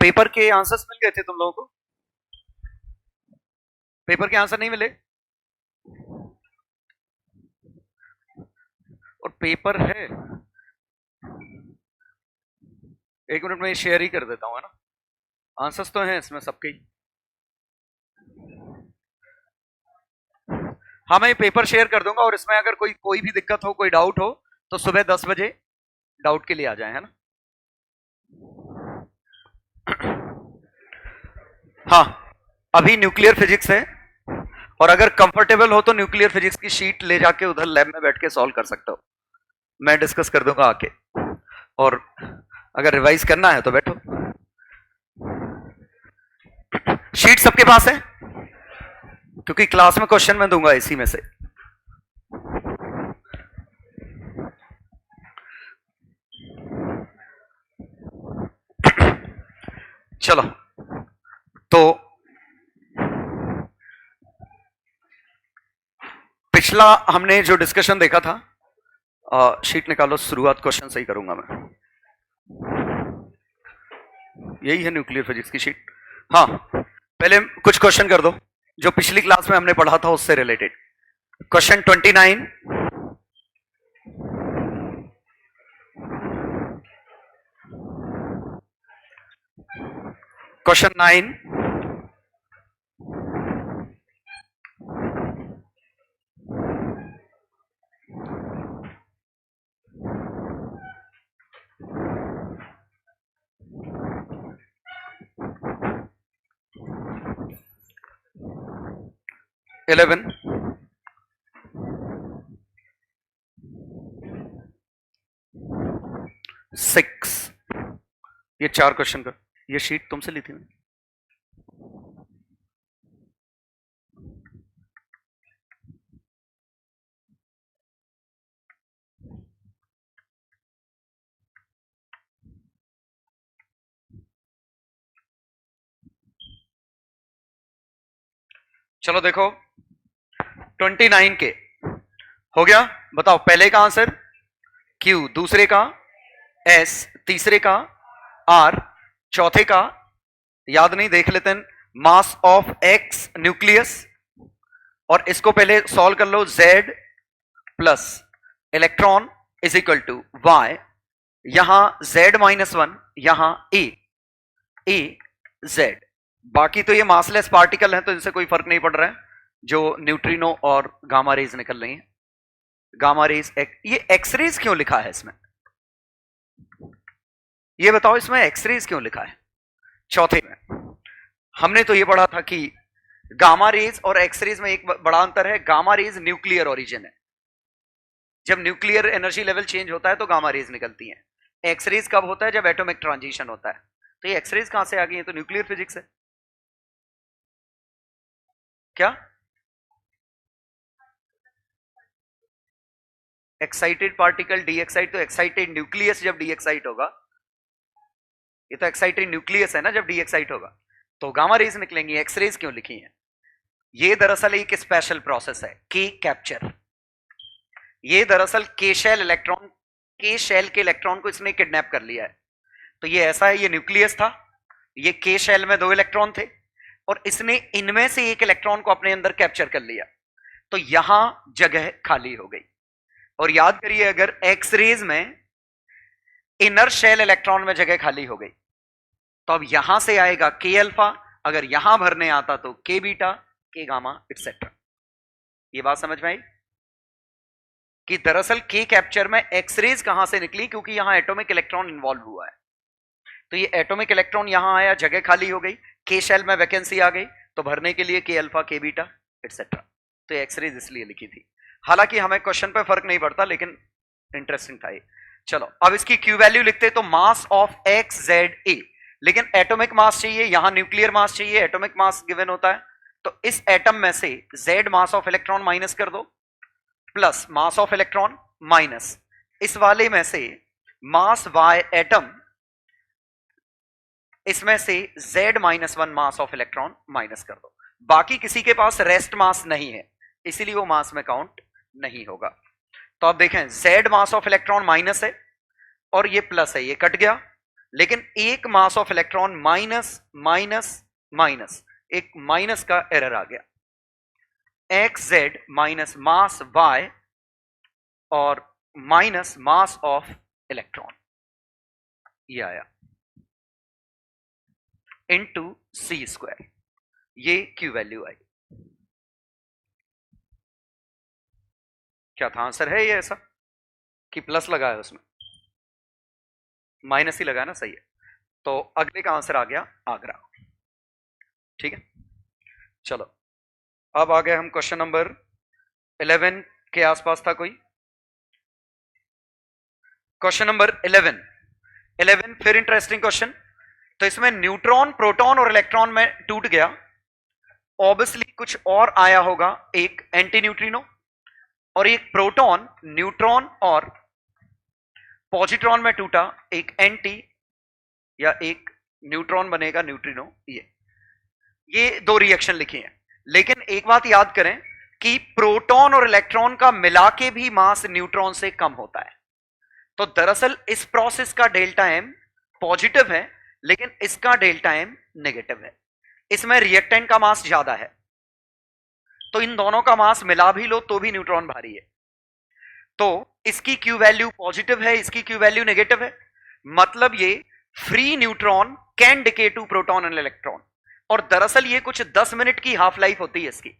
Paper के answers मिल गए थे तुम लोगों को? पेपर के आंसर नहीं मिले? और पेपर है, एक मिनट में शेयर ही कर देता हूं, है ना? आंसर्स तो हैं इसमें सबके ही। हाँ, मैं पेपर शेयर कर दूंगा, और इसमें अगर कोई भी दिक्कत हो, कोई डाउट हो, तो सुबह 10 बजे डाउट के लिए आ जाए, है ना? हाँ, अभी न्यूक्लियर फिजिक्स है, और अगर कंफर्टेबल हो तो न्यूक्लियर फिजिक्स की शीट ले जाके उधर लैब में बैठ के सॉल्व कर सकते हो, मैं डिस्कस कर दूंगा आके। और अगर रिवाइज करना है तो बैठो। शीट सबके पास है? क्योंकि क्लास में क्वेश्चन मैं दूंगा इसी में से। चलो, तो पिछला हमने जो डिस्कशन देखा था, शीट निकालो, शुरुआत क्वेश्चन से ही करूंगा मैं। यही है न्यूक्लियर फिजिक्स की शीट। हाँ, पहले कुछ क्वेश्चन कर दो जो पिछली क्लास में हमने पढ़ा था उससे रिलेटेड। Question 29, question 9, eleven, 6। ये 4 क्वेश्चन का, ये शीट तुमसे ली थी मैं। चलो देखो, 29 के हो गया। बताओ, पहले का आंसर Q, दूसरे का S, तीसरे का R, चौथे का याद नहीं, देख लेते हैं, मास ऑफ X न्यूक्लियस, और इसको पहले सॉल्व कर लो। Z plus electron is equal to Y, यहां Z-1, यहां A Z। बाकी तो ये मासलेस पार्टिकल है, तो इनसे कोई फर्क नहीं पड़ रहा है, जो न्यूट्रिनो और गामा रेज निकल रही हैं। गामा रेज, ये एक्सरेज क्यों लिखा है इसमें? ये बताओ, इसमें एक्सरेज क्यों लिखा है? चौथे में हमने तो ये पढ़ा था कि गामा रेज और एक्सरेज में एक बड़ा अंतर है। गामा रेज न्यूक्लियर ओरिजिन है, जब न्यूक्लियर एनर्जी लेवल चेंज होता है तो गामा रेज निकलती हैं। एक्सरेज कब होता है? जब एटॉमिक ट्रांजिशन होता है। तो ये एक्सरेज कहां से आ गई है? तो न्यूक्लियर फिजिक्स है क्या? एक्साइटेड पार्टिकल डी एक्साइट, तो एक्साइटेड न्यूक्लियस जब डी एक्साइट होगा, ये तो एक्साइटेड न्यूक्लियस है ना जब डी एक्साइट होगा, तो गामा रेज निकलेंगी। एक्सरेज क्यों लिखी है? ये दरअसल एक स्पेशल प्रोसेस है, के कैप्चर। ये दरअसल के शेल इलेक्ट्रॉन, के शेल के इलेक्ट्रॉन को इसने किडनैप कर लिया है। तो ये ऐसा है, ये न्यूक्लियस था, ये के शेल में 2 इलेक्ट्रॉन थे, और इसने इनमें से एक इलेक्ट्रॉन को अपने अंदर कैप्चर कर लिया, तो यहां जगह खाली हो गई। और याद करिए, अगर एक्स रेज में इनर शेल इलेक्ट्रॉन में जगह खाली हो गई, तो अब यहां से आएगा के अल्फा, अगर यहां भरने आता तो के बीटा, के गामा, एक्सेट्रा। ये बात समझ में आई कि दरअसल के कैप्चर में एक्सरेज कहां से निकली? क्योंकि यहां एटॉमिक इलेक्ट्रॉन इन्वॉल्व हुआ है, तो ये एटॉमिक इलेक्ट्रॉन यहां आया, जगह खाली हो गई, के शेल में वैकेंसी आ गई, तो भरने के लिए के अल्फा, के बीटा, एक्सेट्रा। तो एक्सरेज इसलिए लिखी थी। हालांकि हमें क्वेश्चन पे फर्क नहीं पड़ता, लेकिन इंटरेस्टिंग था ये। चलो, अब इसकी क्यू वैल्यू लिखते, तो mass of x Z A, लेकिन एटॉमिक मास चाहिए, यहां न्यूक्लियर मास चाहिए, एटॉमिक मास गिवन होता है। तो इस एटम में से Z mass of electron minus कर दो, plus mass of electron minus इस वाले में से मास वाई एटम, इसमें से Z-1 mass of electron minus कर दो। बाकी किसी के पास रेस्ट मास नहीं है, इसीलिए वो मास में काउंट नहीं होगा। तो अब देखें, Z mass of electron minus है और ये प्लस है, ये कट गया, लेकिन एक mass of electron minus minus minus, एक माइनस का एरर आ गया, X Z minus mass Y और माइनस मास ऑफ इलेक्ट्रॉन, ये आया इनटू सी स्क्वायर, ये क्यू वैल्यू आई। क्या था आंसर है ये ऐसा कि प्लस लगा है उसमें? माइनस ही लगा ना, सही है। तो अगले का आंसर आ गया आगरा। ठीक है, चलो अब आ गए हम क्वेश्चन नंबर 11 के आसपास था कोई? क्वेश्चन नंबर 11 फिर इंटरेस्टिंग क्वेश्चन। तो इसमें न्यूट्रॉन प्रोटॉन और इलेक्ट्रॉन में टूट गया, ऑब्वियसली कुछ और आया होगा, एक एंटी न्यूट्रिनो और एक प्रोटॉन न्यूट्रॉन और पॉजिट्रॉन में टूटा, एक एंटी या एक न्यूट्रॉन बनेगा न्यूट्रिनो। ये दो रिएक्शन लिखी हैं, लेकिन एक बात याद करें कि प्रोटॉन और इलेक्ट्रॉन का मिला के भी मास न्यूट्रॉन से कम होता है। तो दरअसल इस प्रोसेस का डेल्टा एम पॉजिटिव है, लेकिन इसका डेल्टा एम नेगेटिव है। इसमें रिएक्टेंट का मास ज्यादा है, तो इन दोनों का मास मिला भी लो तो भी न्यूट्रॉन भारी है। तो इसकी क्यू वैल्यू पॉजिटिव है, इसकी क्यू वैल्यू नेगेटिव है, मतलब ये free neutron can decay to proton and electron. और दरअसल ये कुछ 10 मिनट की हाफ लाइफ होती है इसकी,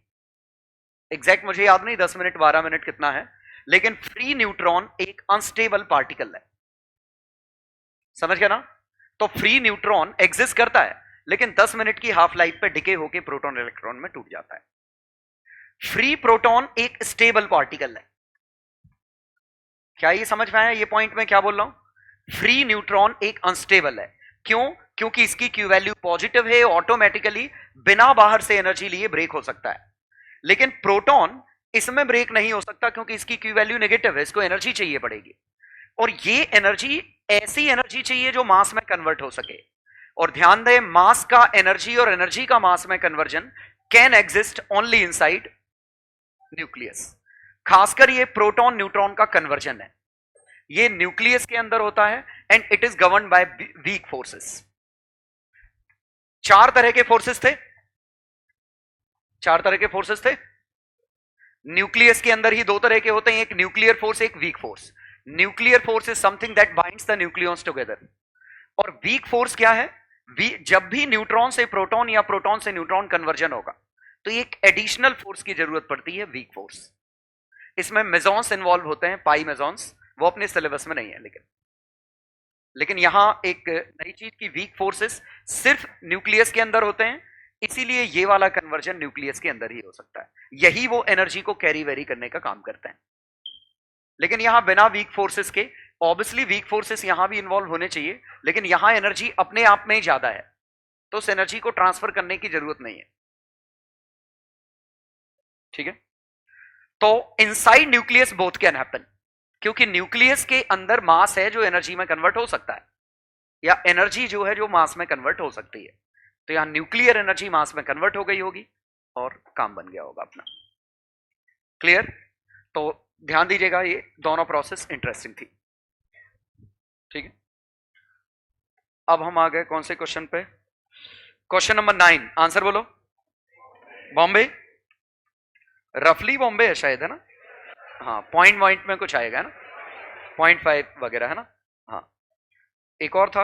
एग्जैक्ट मुझे याद नहीं 10 मिनट 12 मिनट कितना है, लेकिन फ्री न्यूट्रॉन एक अनस्टेबल पार्टिकल है, समझ गया ना? तो फ्री न्यूट्रॉन एग्जिस्ट करता है, लेकिन 10 मिनट की हाफ लाइफ पे डिके होकर प्रोटॉन इलेक्ट्रॉन में टूट जाता है। फ्री प्रोटॉन एक स्टेबल पार्टिकल है। क्या ये समझ में आया ये पॉइंट में क्या बोल रहा हूं? फ्री न्यूट्रॉन एक अनस्टेबल है, क्यों? क्योंकि इसकी क्यू वैल्यू पॉजिटिव है, ऑटोमेटिकली बिना बाहर से एनर्जी लिए ब्रेक हो सकता है। लेकिन प्रोटॉन इसमें ब्रेक नहीं हो सकता, क्योंकि इसकी क्यू वैल्यू नेगेटिव है, इसको एनर्जी चाहिए पड़ेगी, और ये एनर्जी ऐसी एनर्जी चाहिए जो मास में कन्वर्ट हो सके। और ध्यान दें, मास का एनर्जी और एनर्जी का मास में conversion can exist only inside nucleus. खासकर ये प्रोटॉन न्यूट्रॉन का कन्वर्जन है, ये न्यूक्लियस के अंदर होता है, and it is govern by weak forces. 4 तरह के फोर्सेस थे, 4 तरह के फोर्सेस थे। न्यूक्लियस के अंदर ही 2 तरह के होते हैं, एक न्यूक्लियर फोर्स, एक weak force. Nuclear force is something that binds the nucleons together, और वीक फोर्स क्या है? जब भी न्यूट्रॉन से प्रोटॉन या प्रोटॉन से न्यूट्रॉन कन्वर्जन होगा, तो एक एडिशनल फोर्स की जरूरत पड़ती है, वीक फोर्स। इसमें मेजॉन्स इन्वॉल्व होते हैं, पाई मेजॉन्स, वो अपने सिलेबस में नहीं है, लेकिन यहां एक नई चीज की वीक फोर्सेस सिर्फ न्यूक्लियस के अंदर होते हैं, इसीलिए ये वाला कन्वर्जन न्यूक्लियस के अंदर ही हो सकता है, यही वो एनर्जी को कैरी वेरी करने का काम करते हैं। लेकिन यहां बिना वीक फोर्सेस के, ऑब्वियसली वीक फोर्सेस यहां भी इन्वॉल्व होने चाहिए, लेकिन यहां एनर्जी अपने आप में ही ज्यादा है, तो उस एनर्जी को ट्रांसफर करने की जरूरत नहीं है। ठीक है, तो inside nucleus both can happen, क्योंकि न्यूक्लियस के अंदर मास है जो एनर्जी में कन्वर्ट हो सकता है, या एनर्जी जो है जो मास में कन्वर्ट हो सकती है। तो यहां न्यूक्लियर एनर्जी मास में कन्वर्ट हो गई होगी और काम बन गया होगा अपना। क्लियर? तो ध्यान दीजिएगा, ये दोनों प्रोसेस इंटरेस्टिंग थी। ठीक है, अब हम आ गए कौन से क्वेश्चन पे? क्वेश्चन नंबर 9, आंसर बोलो। बॉम्बे, रफली बॉम्बे है शायद, है ना? हाँ, पॉइंट में कुछ आएगा ना, 0.5 वगैरह, है ना? हाँ, एक और था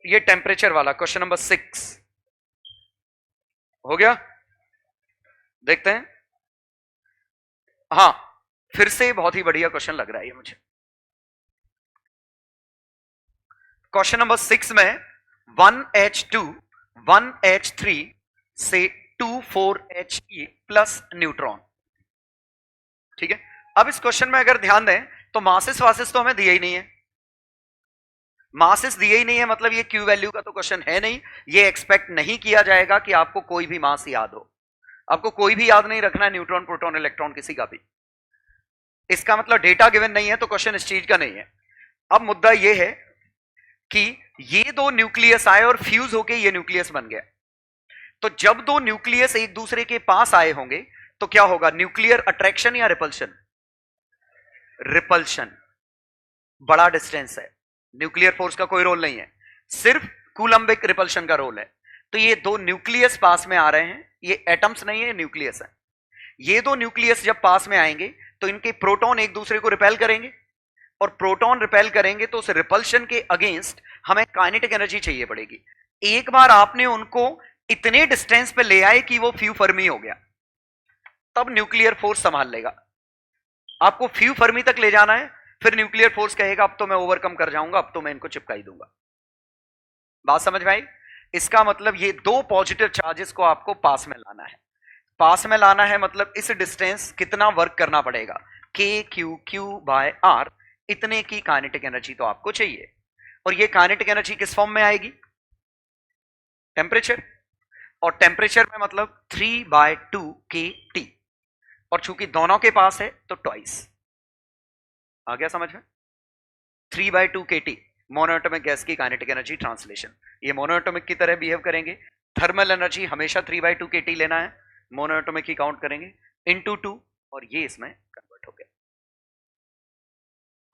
ये टेम्परेचर वाला, क्वेश्चन नंबर 6 हो गया, देखते हैं। हाँ, फिर से बहुत ही बढ़िया क्वेश्चन लग रहा है ये मुझे। क्वेश्चन नंबर 6 में 1H2 1H3 से 2,4He प्लस न्यूट्रॉन। ठीक है, अब इस क्वेश्चन में अगर ध्यान दें तो मासेस वासेस तो हमें दिए ही नहीं है, मासेस दिए ही नहीं है, मतलब ये क्यू वैल्यू का तो क्वेश्चन है नहीं। ये एक्सपेक्ट नहीं किया जाएगा कि आपको कोई भी मास याद हो, आपको कोई भी याद नहीं रखना है, न्यूट्रॉन प्रोटॉन इलेक्ट्रॉन किसी का भी। इसका मतलब डेटा गिवन नहीं है, तो क्वेश्चन इस चीज का नहीं है। अब मुद्दा ये है कि ये 2 न्यूक्लियस आए और फ्यूज होके ये न्यूक्लियस बन गया। तो जब 2 न्यूक्लियस एक दूसरे के पास आए होंगे तो क्या होगा? न्यूक्लियर अट्रैक्शन या रिपल्शन? रिपल्शन, बड़ा डिस्टेंस है, न्यूक्लियर फोर्स का कोई रोल नहीं है, सिर्फ कूलम्बिक रिपल्शन का रोल है। तो ये दो न्यूक्लियस पास में आ रहे हैं, ये एटम्स नहीं है, न्यूक्लियस है। ये दो न्यूक्लियस जब पास में आएंगे तो इनके प्रोटॉन एक दूसरे को रिपेल करेंगे, और प्रोटॉन रिपेल करेंगे तो उस रिपल्शन के अगेंस्ट हमें काइनेटिक एनर्जी चाहिए पड़ेगी। एक बार आपने उनको इतने डिस्टेंस पे ले आए कि वो फ्यू फर्मी हो गया, तब न्यूक्लियर फोर्स संभाल लेगा। आपको फ्यू फर्मी तक ले जाना है, फिर न्यूक्लियर फोर्स कहेगा अब तो मैं ओवरकम कर जाऊंगा, अब तो मैं इनको चिपका ही दूंगा। बात समझ में आई? इसका मतलब ये दो पॉजिटिव चार्जेस को आपको पास में लाना है। पास में लाना है मतलब इस डिस्टेंस कितना वर्क करना पड़ेगा, के क्यू क्यू बाय आर, इतने की काइनेटिक एनर्जी तो आपको चाहिए। और ये काइनेटिक एनर्जी किस फॉर्म में आएगी? टेम्परेचर, और टेम्परेचर में मतलब 3/2 kT, और चूंकि दोनों के पास है तो ट्वाइस। आ गया समझ में? 3/2 kT मोनोएटॉमिक गैस की काइनेटिक एनर्जी ट्रांसलेशन। ये मोनोएटॉमिक की तरह बिहेव करेंगे। थर्मल एनर्जी हमेशा 3/2 kT लेना है, मोनोएटॉमिक की काउंट करेंगे इनटू 2, और ये इसमें कन्वर्ट हो गया।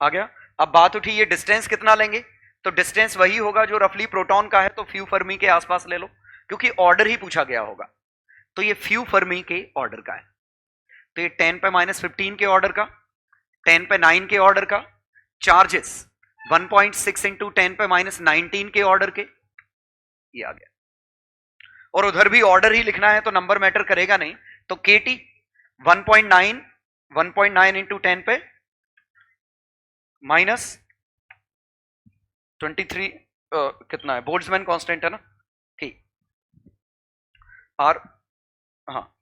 आ गया? अब बात उठी ये डिस्टेंस कितना लेंगे, तो डिस्टेंस वही होगा जो रफली प्रोटॉन का है, तो फ्यू फर्मी के आसपास ले लो, क्योंकि ऑर्डर ही पूछा गया होगा। तो ये फ्यू फर्मी के ऑर्डर का है, तो ये 10⁻15 के ऑर्डर का, 10⁻9 के ऑर्डर का, चार्जेस 1.6 इंटू 10⁻19 के ऑर्डर के, ये आ गया। और उधर भी ऑर्डर ही लिखना है तो नंबर मैटर करेगा नहीं, तो KT 1.9 इंटू 10⁻23 कितना है, बोल्ट्जमैन कांस्टेंट है ना, ठीक। आर, हाँ,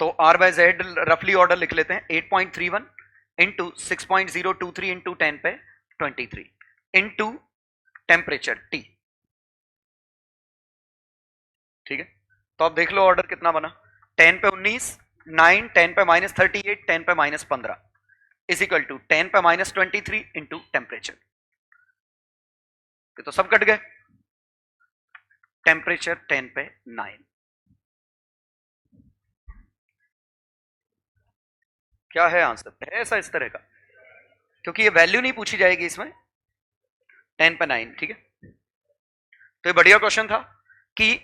तो R/Z रफली ऑर्डर लिख लेते हैं, 8.31 into 6.023 into 10⁻23 into temperature T। ठीक है, तो अब देख लो ऑर्डर कितना बना, 10⁻19, 9, 10⁻38, 10⁻15 is equal to 10⁻23 into temperature. तो सब कट गए, टेम्परेचर 10⁻9। क्या है आंसर? है ऐसा इस तरह का, क्योंकि ये वैल्यू नहीं पूछी जाएगी इसमें, 10⁻9। ठीक है, तो ये बढ़िया क्वेश्चन था कि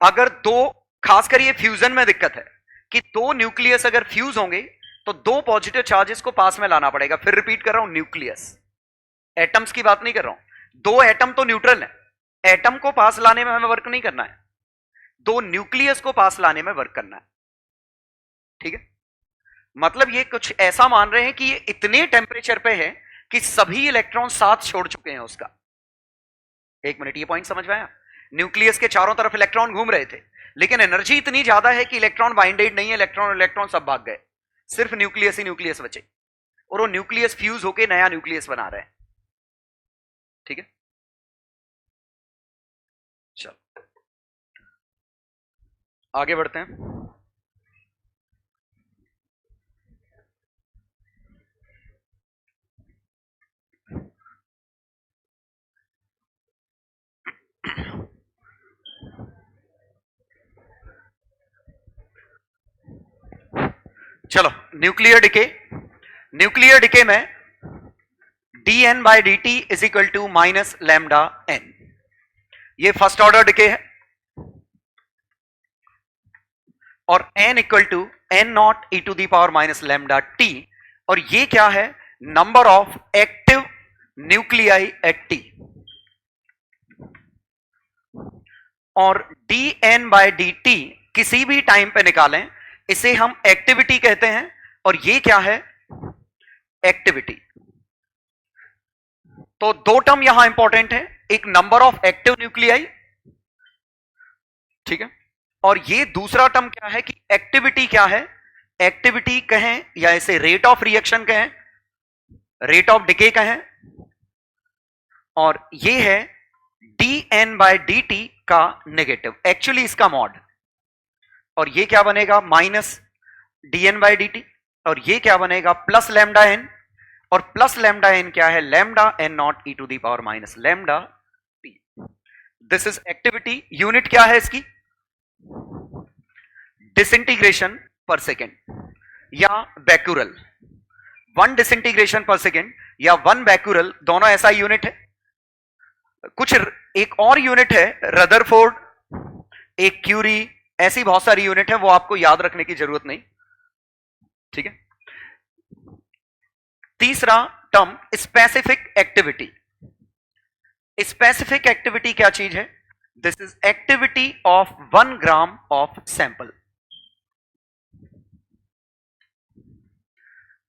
अगर दो, खासकर ये फ्यूजन में दिक्कत है कि दो न्यूक्लियस अगर फ्यूज होंगे तो दो पॉजिटिव चार्जेस को पास में लाना पड़ेगा। फिर रिपीट कर रहा हूं, न्यूक्लियस, एटम्स की बात नहीं कर रहा हूं। दो एटम तो न्यूट्रल है, एटम को पास लाने में हमें वर्क नहीं करना है, दो न्यूक्लियस को पास लाने में वर्क करना है। ठीक है, मतलब ये कुछ ऐसा मान रहे हैं कि ये इतने टेम्परेचर पे है कि सभी इलेक्ट्रॉन साथ छोड़ चुके हैं उसका। एक मिनट, ये पॉइंट समझ में आया? न्यूक्लियस के चारों तरफ इलेक्ट्रॉन घूम रहे थे, लेकिन एनर्जी इतनी ज्यादा है कि इलेक्ट्रॉन बाइंडेड नहीं है, इलेक्ट्रॉन सब भाग गए, सिर्फ न्यूक्लियस ही न्यूक्लियस बचे, और वो न्यूक्लियस फ्यूज होके नया न्यूक्लियस बना रहे हैं। ठीक है, चलो आगे बढ़ते हैं। चलो, न्यूक्लियर डिके में dN/dt is equal to minus lambda n। ये फर्स्ट ऑर्डर डिके है, और n इक्वल टू n0e⁻⁻λT, और ये क्या है? Number of active nuclei at T। और dN/dt किसी भी टाइम पे निकालें, इसे हम एक्टिविटी कहते हैं, और ये क्या है? एक्टिविटी। तो दो टर्म यहां इंपॉर्टेंट है, एक नंबर ऑफ एक्टिव न्यूक्लियाई, ठीक है, और ये दूसरा टर्म क्या है कि एक्टिविटी क्या है? एक्टिविटी कहें या इसे रेट ऑफ रिएक्शन कहें, रेट ऑफ डिके कहें, और ये है dN/dt का नेगेटिव, एक्चुअली इसका मॉड, और ये क्या बनेगा? माइनस dN/dt, और ये क्या बनेगा? प्लस लैम्डा n, और प्लस लैम्डा n क्या है? Lambda n0e⁻⁻λT। This is activity. Unit क्या है इसकी? डिसइंटीग्रेशन पर सेकेंड या बैक्यूरल। 1 डिसइंटीग्रेशन पर सेकेंड या 1 बैक्यूरल, दोनों ऐसा यूनिट है। कुछ एक और यूनिट है रदरफोर्ड, एक क्यूरी, ऐसी बहुत सारी यूनिट है, वो आपको याद रखने की जरूरत नहीं, ठीक है। तीसरा term specific activity. Specific activity क्या चीज है? This is activity of 1 gram of sample.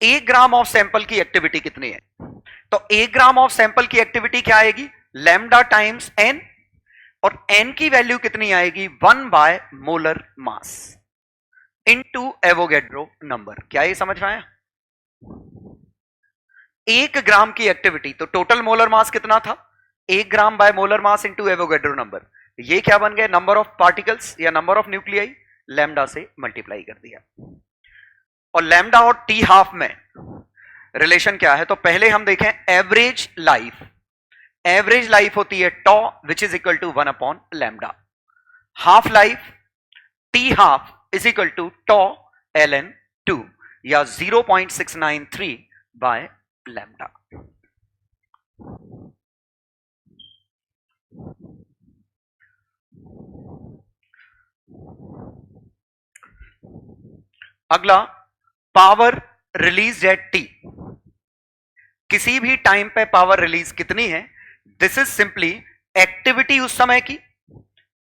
1 gram of sample की एक्टिविटी कितनी है? तो 1 ग्राम ऑफ सैंपल की एक्टिविटी क्या आएगी? लैम्डा टाइम्स एन, और एन की वैल्यू कितनी आएगी? 1 by molar mass into Avogadro number. क्या ये समझ में आया? 1 ग्राम की एक्टिविटी, तो टोटल मोलर मास कितना था? 1 ग्राम by molar mass into Avogadro number. ये क्या बन गए? नंबर ऑफ पार्टिकल्स या नंबर ऑफ न्यूक्लियाई, लैम्डा से मल्टीप्लाई कर दिया। और लैम्डा और टी हाफ में रिलेशन क्या है? तो पहले हम देखें एवरेज लाइफ। एवरेज लाइफ होती है tau which is equal to 1 upon lambda. Half life T half is equal to tau ln 2 या 0.693 बाय लैम्डा। अगला पावर रिलीज एट टी। किसी भी टाइम पे पावर रिलीज कितनी है? दिस इज सिंपली एक्टिविटी उस समय की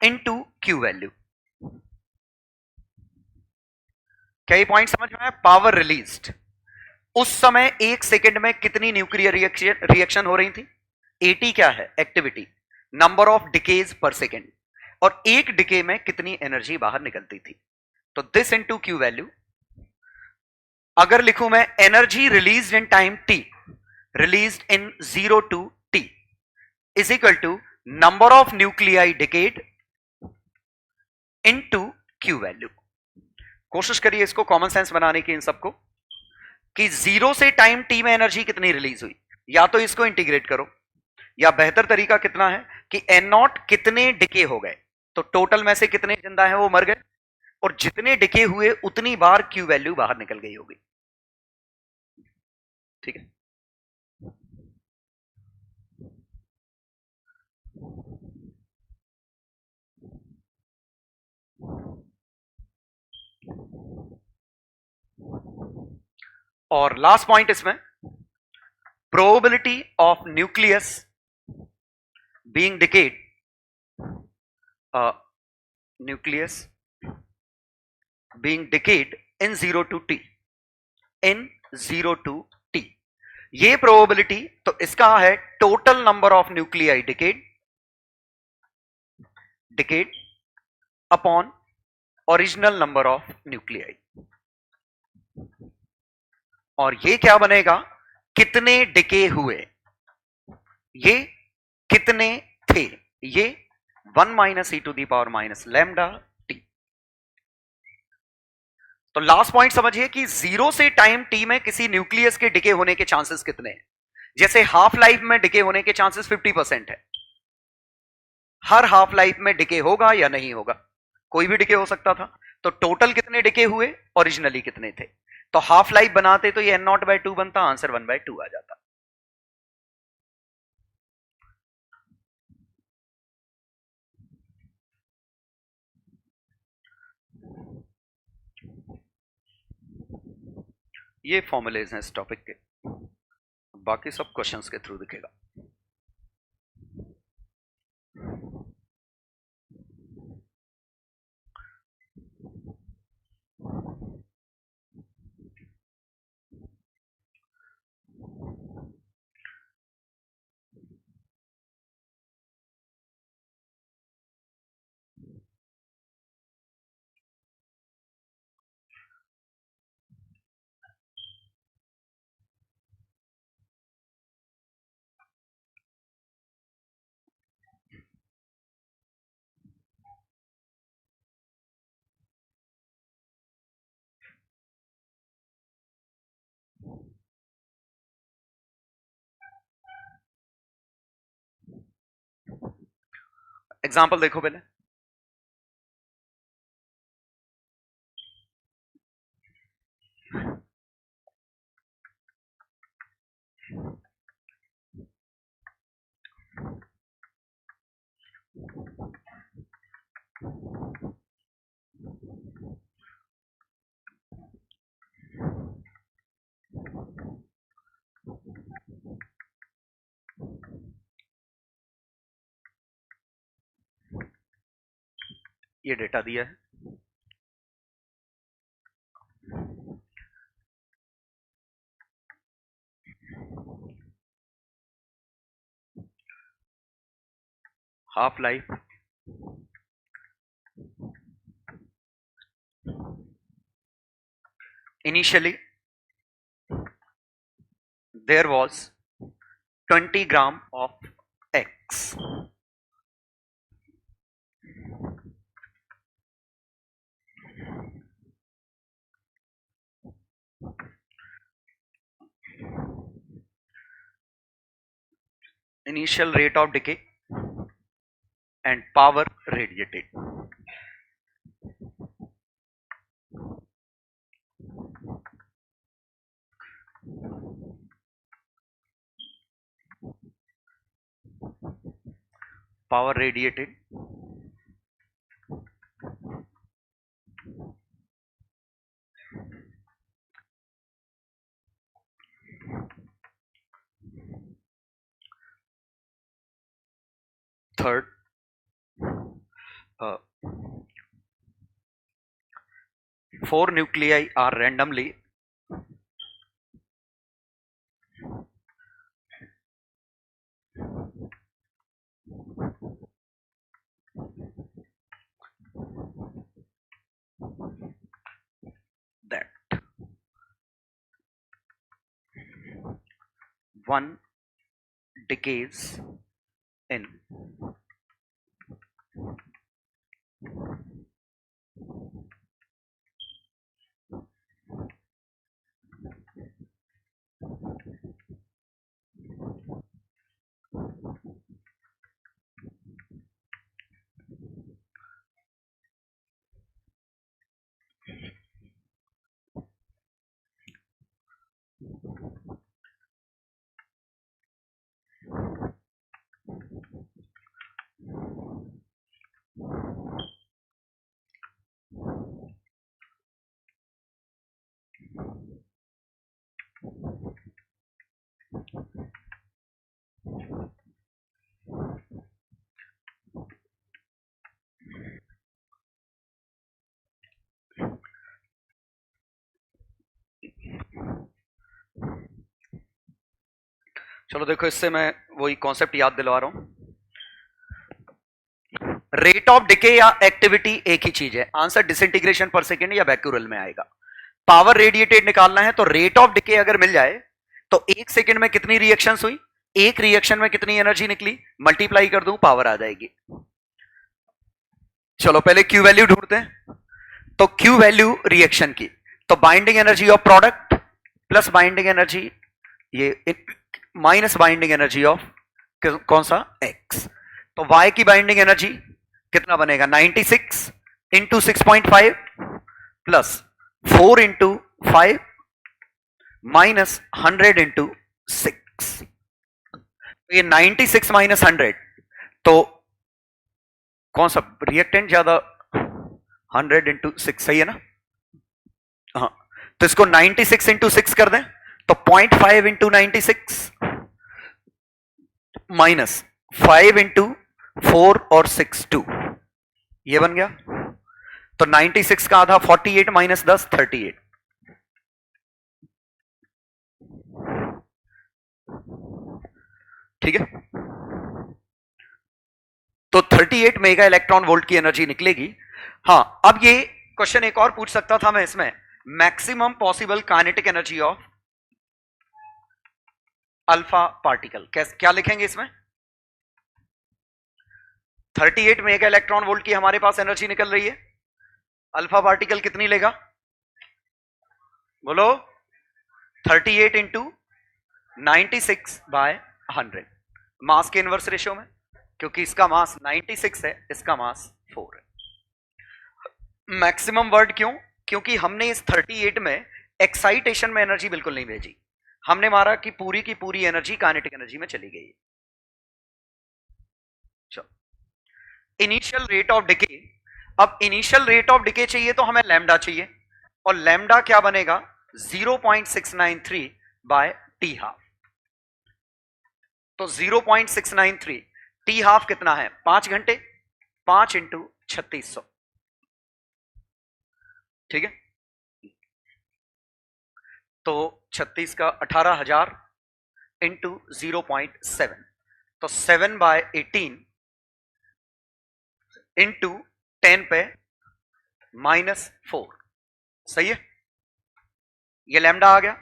इनटू क्यू वैल्यू। क्या ये पॉइंट समझ में आया? पावर रिलीज्ड उस समय 1 सेकेंड में कितनी न्यूक्लियर रिएक्शन हो रही थी? एटी क्या है? एक्टिविटी, नंबर ऑफ डिकेज पर सेकेंड, और एक डिके में कितनी एनर्जी बाहर निकलती थी। तो दिस इनटू क्यू वैल्यू। अगर लिखूं मैं energy released in time T, released in 0 to T is equal to number of nuclei decayed into Q value. कोशिश करिए इसको कॉमन सेंस बनाने की इन सबको, कि 0 से टाइम टी में एनर्जी कितनी रिलीज हुई। या तो इसको इंटीग्रेट करो, या बेहतर तरीका कितना है कि एन नॉट कितने डिके हो गए, तो टोटल में से कितने जिंदा हैं वो मर गए, और जितने डिके हुए उतनी बार क्यू वैल्यू बाहर निकल गई होगी, ठीक है। और लास्ट पॉइंट इसमें, probability of nucleus being decayed, nucleus being decayed in 0 to T, in 0 to T. ये प्रोबेबिलिटी तो इसका है total number of nuclei decayed upon original number of nuclei. और ये क्या बनेगा? कितने डिके हुए, ये कितने थे, ये 1 minus E to the power minus lambda T. तो लास्ट पॉइंट समझिए कि 0 से टाइम टी में किसी न्यूक्लियस के डिके होने के चांसेस कितने हैं। जैसे हाफ लाइफ में डिके होने के चांसेस 50% है। हर हाफ लाइफ में डिके होगा या नहीं होगा? कोई भी डिके हो सकता था। तो टोटल कितने डिके हुए, ओरिजिनली कितने थे? तो हाफ लाइफ बनाते तो ये n0/2 बनता, आंसर 1/2 आ जाता। ये फॉर्मुलेज हैं इस टॉपिक के, बाकी सब क्वेश्चंस के थ्रू दिखेगा। एग्जाम्पल देखो पहले। ये डेटा दिया है। Half life initially there was 20 gram of X. Initial rate of decay and power radiated. Power radiated third, 4 nuclei are randomly that one decays in चलो देखो, इससे मैं वही कॉन्सेप्ट याद दिलवा रहा हूं। रेट ऑफ डिके या एक्टिविटी एक ही चीज है, आंसर डिसइंटीग्रेशन पर सेकेंड या बैक्यूरल में आएगा। पावर रेडिएटेड निकालना है तो रेट ऑफ डिके अगर मिल जाए तो 1 सेकेंड में कितनी रिएक्शंस हुई, एक रिएक्शन में कितनी एनर्जी निकली, मल्टीप्लाई कर दूं पावर आ जाएगी। चलो पहले क्यू वैल्यू ढूंढते हैं। तो क्यू वैल्यू रिएक्शन की, तो binding energy of product plus binding energy, ये माइनस बाइंडिंग एनर्जी ऑफ कौन सा एक्स। तो वाई की बाइंडिंग एनर्जी कितना बनेगा, 96 into 6.5 plus 4 into 5 minus 100 into 6। ये 96 माइनस 100, तो कौन सा रिएक्टेंट ज्यादा, 100 इंटू 6 सही है ना। हाँ, तो इसको 96 इंटू 6 कर दें तो 0.5 इंटू 96 माइनस 5 इंटू 4 और 6 2, ये बन गया। तो 96 का आधा 48 माइनस 10 38, ठीक है। तो 38 मेगा इलेक्ट्रॉन वोल्ट की एनर्जी निकलेगी। हाँ, अब ये क्वेश्चन एक और पूछ सकता था मैं इसमें, maximum possible kinetic energy of alpha particle, क्या लिखेंगे इसमें। 38 मेगा इलेक्ट्रॉन वोल्ट की हमारे पास एनर्जी निकल रही है, अल्फा पार्टिकल कितनी लेगा, बोलो। 38 इंटू 96 बाय 100, मास के इनवर्स रेशियो में, क्योंकि इसका मास 96 है, इसका मास 4 है। मैक्सिमम वर्ड क्यों, क्योंकि हमने इस 38 में एक्साइटेशन में एनर्जी बिल्कुल नहीं भेजी, हमने मारा कि पूरी की पूरी एनर्जी काइनेटिक एनर्जी में चली गई। चलो इनिशियल रेट ऑफ डिके। अब इनिशियल रेट ऑफ डिके चाहिए तो हमें लैम्डा चाहिए, और लैम्डा क्या बनेगा 0.693 बाय टी हाफ। तो 0.693 टी हाफ कितना है 5 घंटे, 5 इंटू 3600, ठीक है। तो 36 का 18,000 इंटू 0.7, तो 7 बाय 18 इंटू 10 पे -4, सही है। ये लैम्डा आ गया।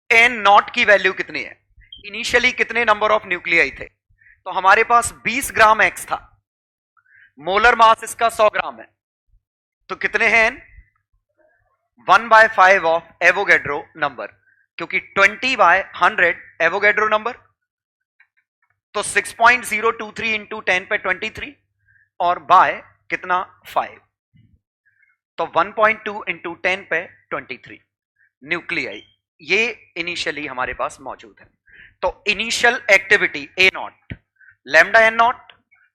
एन नॉट की वैल्यू कितनी है, इनिशियली कितने नंबर ऑफ न्यूक्लियाई थे, तो हमारे पास 20 ग्राम एक्स था, मोलर मास इसका 100 ग्राम है, तो कितने हैं एन 1/5 ऑफ एवोगैड्रो नंबर, क्योंकि 20/100 एवोगैड्रो नंबर, तो 6.023 इंटू 10 पे 23 और बाय कितना 5, तो 1.2 इंटू 10 पे 23 न्यूक्लियाई ये इनिशियली हमारे पास मौजूद है। तो initial activity A naught lambda N naught,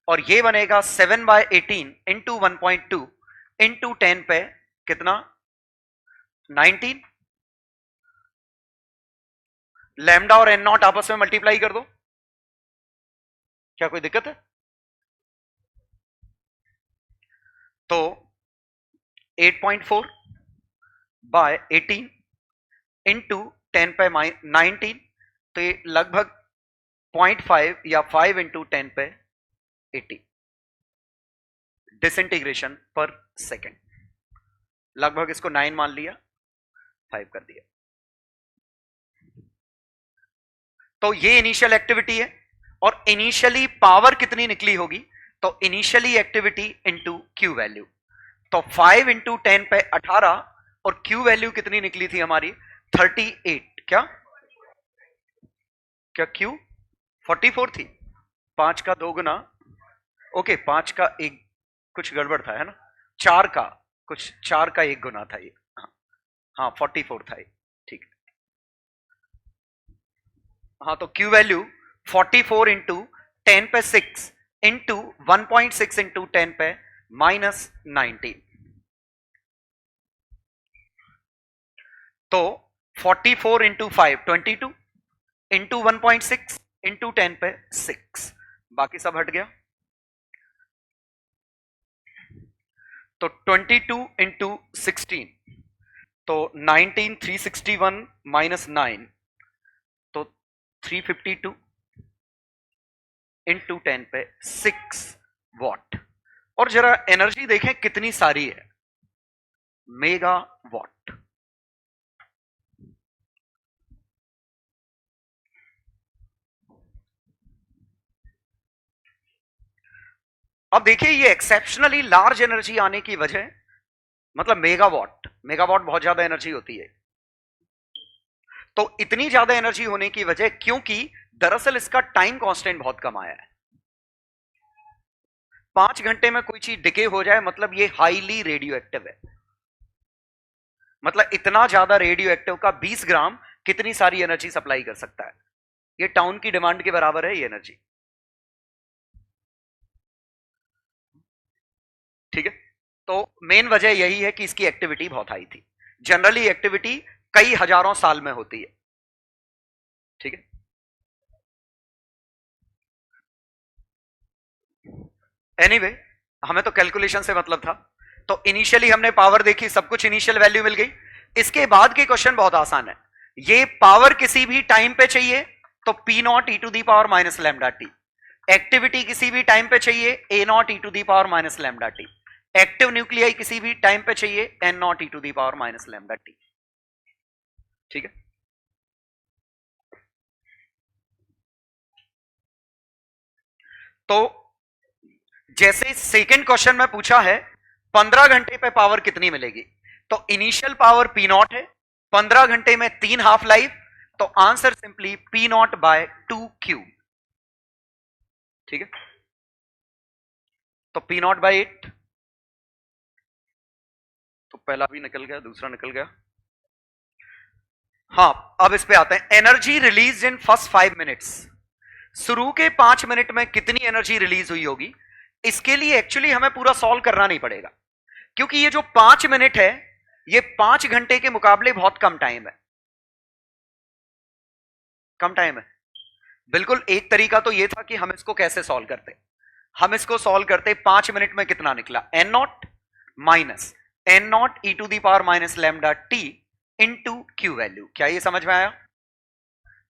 और ये बनेगा 7/18 इंटू 1.2 इंटू 10 पे कितना 19। लैम्डा और एन नॉट आपस में मल्टीप्लाई कर दो, क्या कोई दिक्कत है? तो 8.4 बाय 18 इंटू 10 पे 19, तो ये लगभग 0.5 या 5 इंटू 10 पे 80 डिसइंटीग्रेशन पर सेकेंड, लगभग इसको 9 मान लिया, 5 कर दिया। तो ये इनिशियल एक्टिविटी है, और इनिशियली पावर कितनी निकली होगी, तो initially activity into Q value, तो 5 इंटू 10 पे 18, और क्यू वैल्यू कितनी निकली थी हमारी 38, क्या क्या क्यू 44 थी, 5 का 2 गुना, ओके 5 का 1 कुछ गड़बड़ था है ना, 4 का कुछ 4 का 1 गुना था ये, हाँ 44 था ये, ठीक है। हाँ तो क्यू वैल्यू 44 इंटू 10 पे 6 इंटू 1.6 इंटू 10 पे -19, तो 44 इंटू 5 22 इंटू 1.6 इंटू 10 पे 6, बाकी सब हट गया, तो 22 इंटू 16, तो 19 361 -9, तो 352 इंटू 10 पे 6 वॉट, और जरा एनर्जी देखें कितनी सारी है, मेगा वॉट। अब देखिए ये एक्सेप्शनली लार्ज एनर्जी आने की वजह, मतलब मेगावाट, मेगावाट बहुत ज्यादा एनर्जी होती है, तो इतनी ज्यादा एनर्जी होने की वजह, क्योंकि दरअसल इसका टाइम कांस्टेंट बहुत कम आया है, 5 घंटे में कोई चीज डिके हो जाए मतलब ये हाईली रेडियो एक्टिव है, मतलब इतना ज्यादा रेडियो एक्टिव का 20 ग्राम कितनी सारी एनर्जी सप्लाई कर सकता है, ये टाउन की डिमांड के बराबर है ये एनर्जी, ठीक है। तो मेन वजह यही है कि इसकी एक्टिविटी बहुत हाई थी, जनरली एक्टिविटी कई हजारों साल में होती है, ठीक है। एनीवे हमें तो कैलकुलेशन से मतलब था, तो इनिशियली हमने पावर देखी, सब कुछ इनिशियल वैल्यू मिल गई। इसके बाद के क्वेश्चन बहुत आसान है, ये पावर किसी भी टाइम पे चाहिए तो P nought E to the power minus lambda T, activity किसी भी टाइम पे चाहिए A nought E to the power minus lambda T, active nuclei किसी भी टाइम पे चाहिए N not E to the power minus lambda T, ठीक है। तो जैसे सेकंड क्वेश्चन में पूछा है 15 घंटे पे पावर कितनी मिलेगी, तो इनिशियल पावर पी नॉट है, 15 घंटे में 3 हाफ लाइफ, तो answer simply P naught by 2 Q, ठीक है। तो पी नॉट बाय 8, तो पहला भी निकल गया, दूसरा निकल गया। हाँ अब इस पे आते हैं, energy release in first 5 minutes, शुरू के 5 मिनट में कितनी एनर्जी रिलीज हुई होगी, इसके लिए एक्चुअली हमें पूरा सॉल्व करना नहीं पड़ेगा, क्योंकि ये जो 5 मिनट है ये 5 घंटे के मुकाबले बहुत कम टाइम है, कम टाइम है। बिल्कुल एक तरीका तो ये था कि हम इसको कैसे सॉल्व करते, हम इसको सॉल्व करते 5 मिनट में कितना निकला, N not minus N not E to the power minus lambda T into Q value. क्या ये समझ में आया?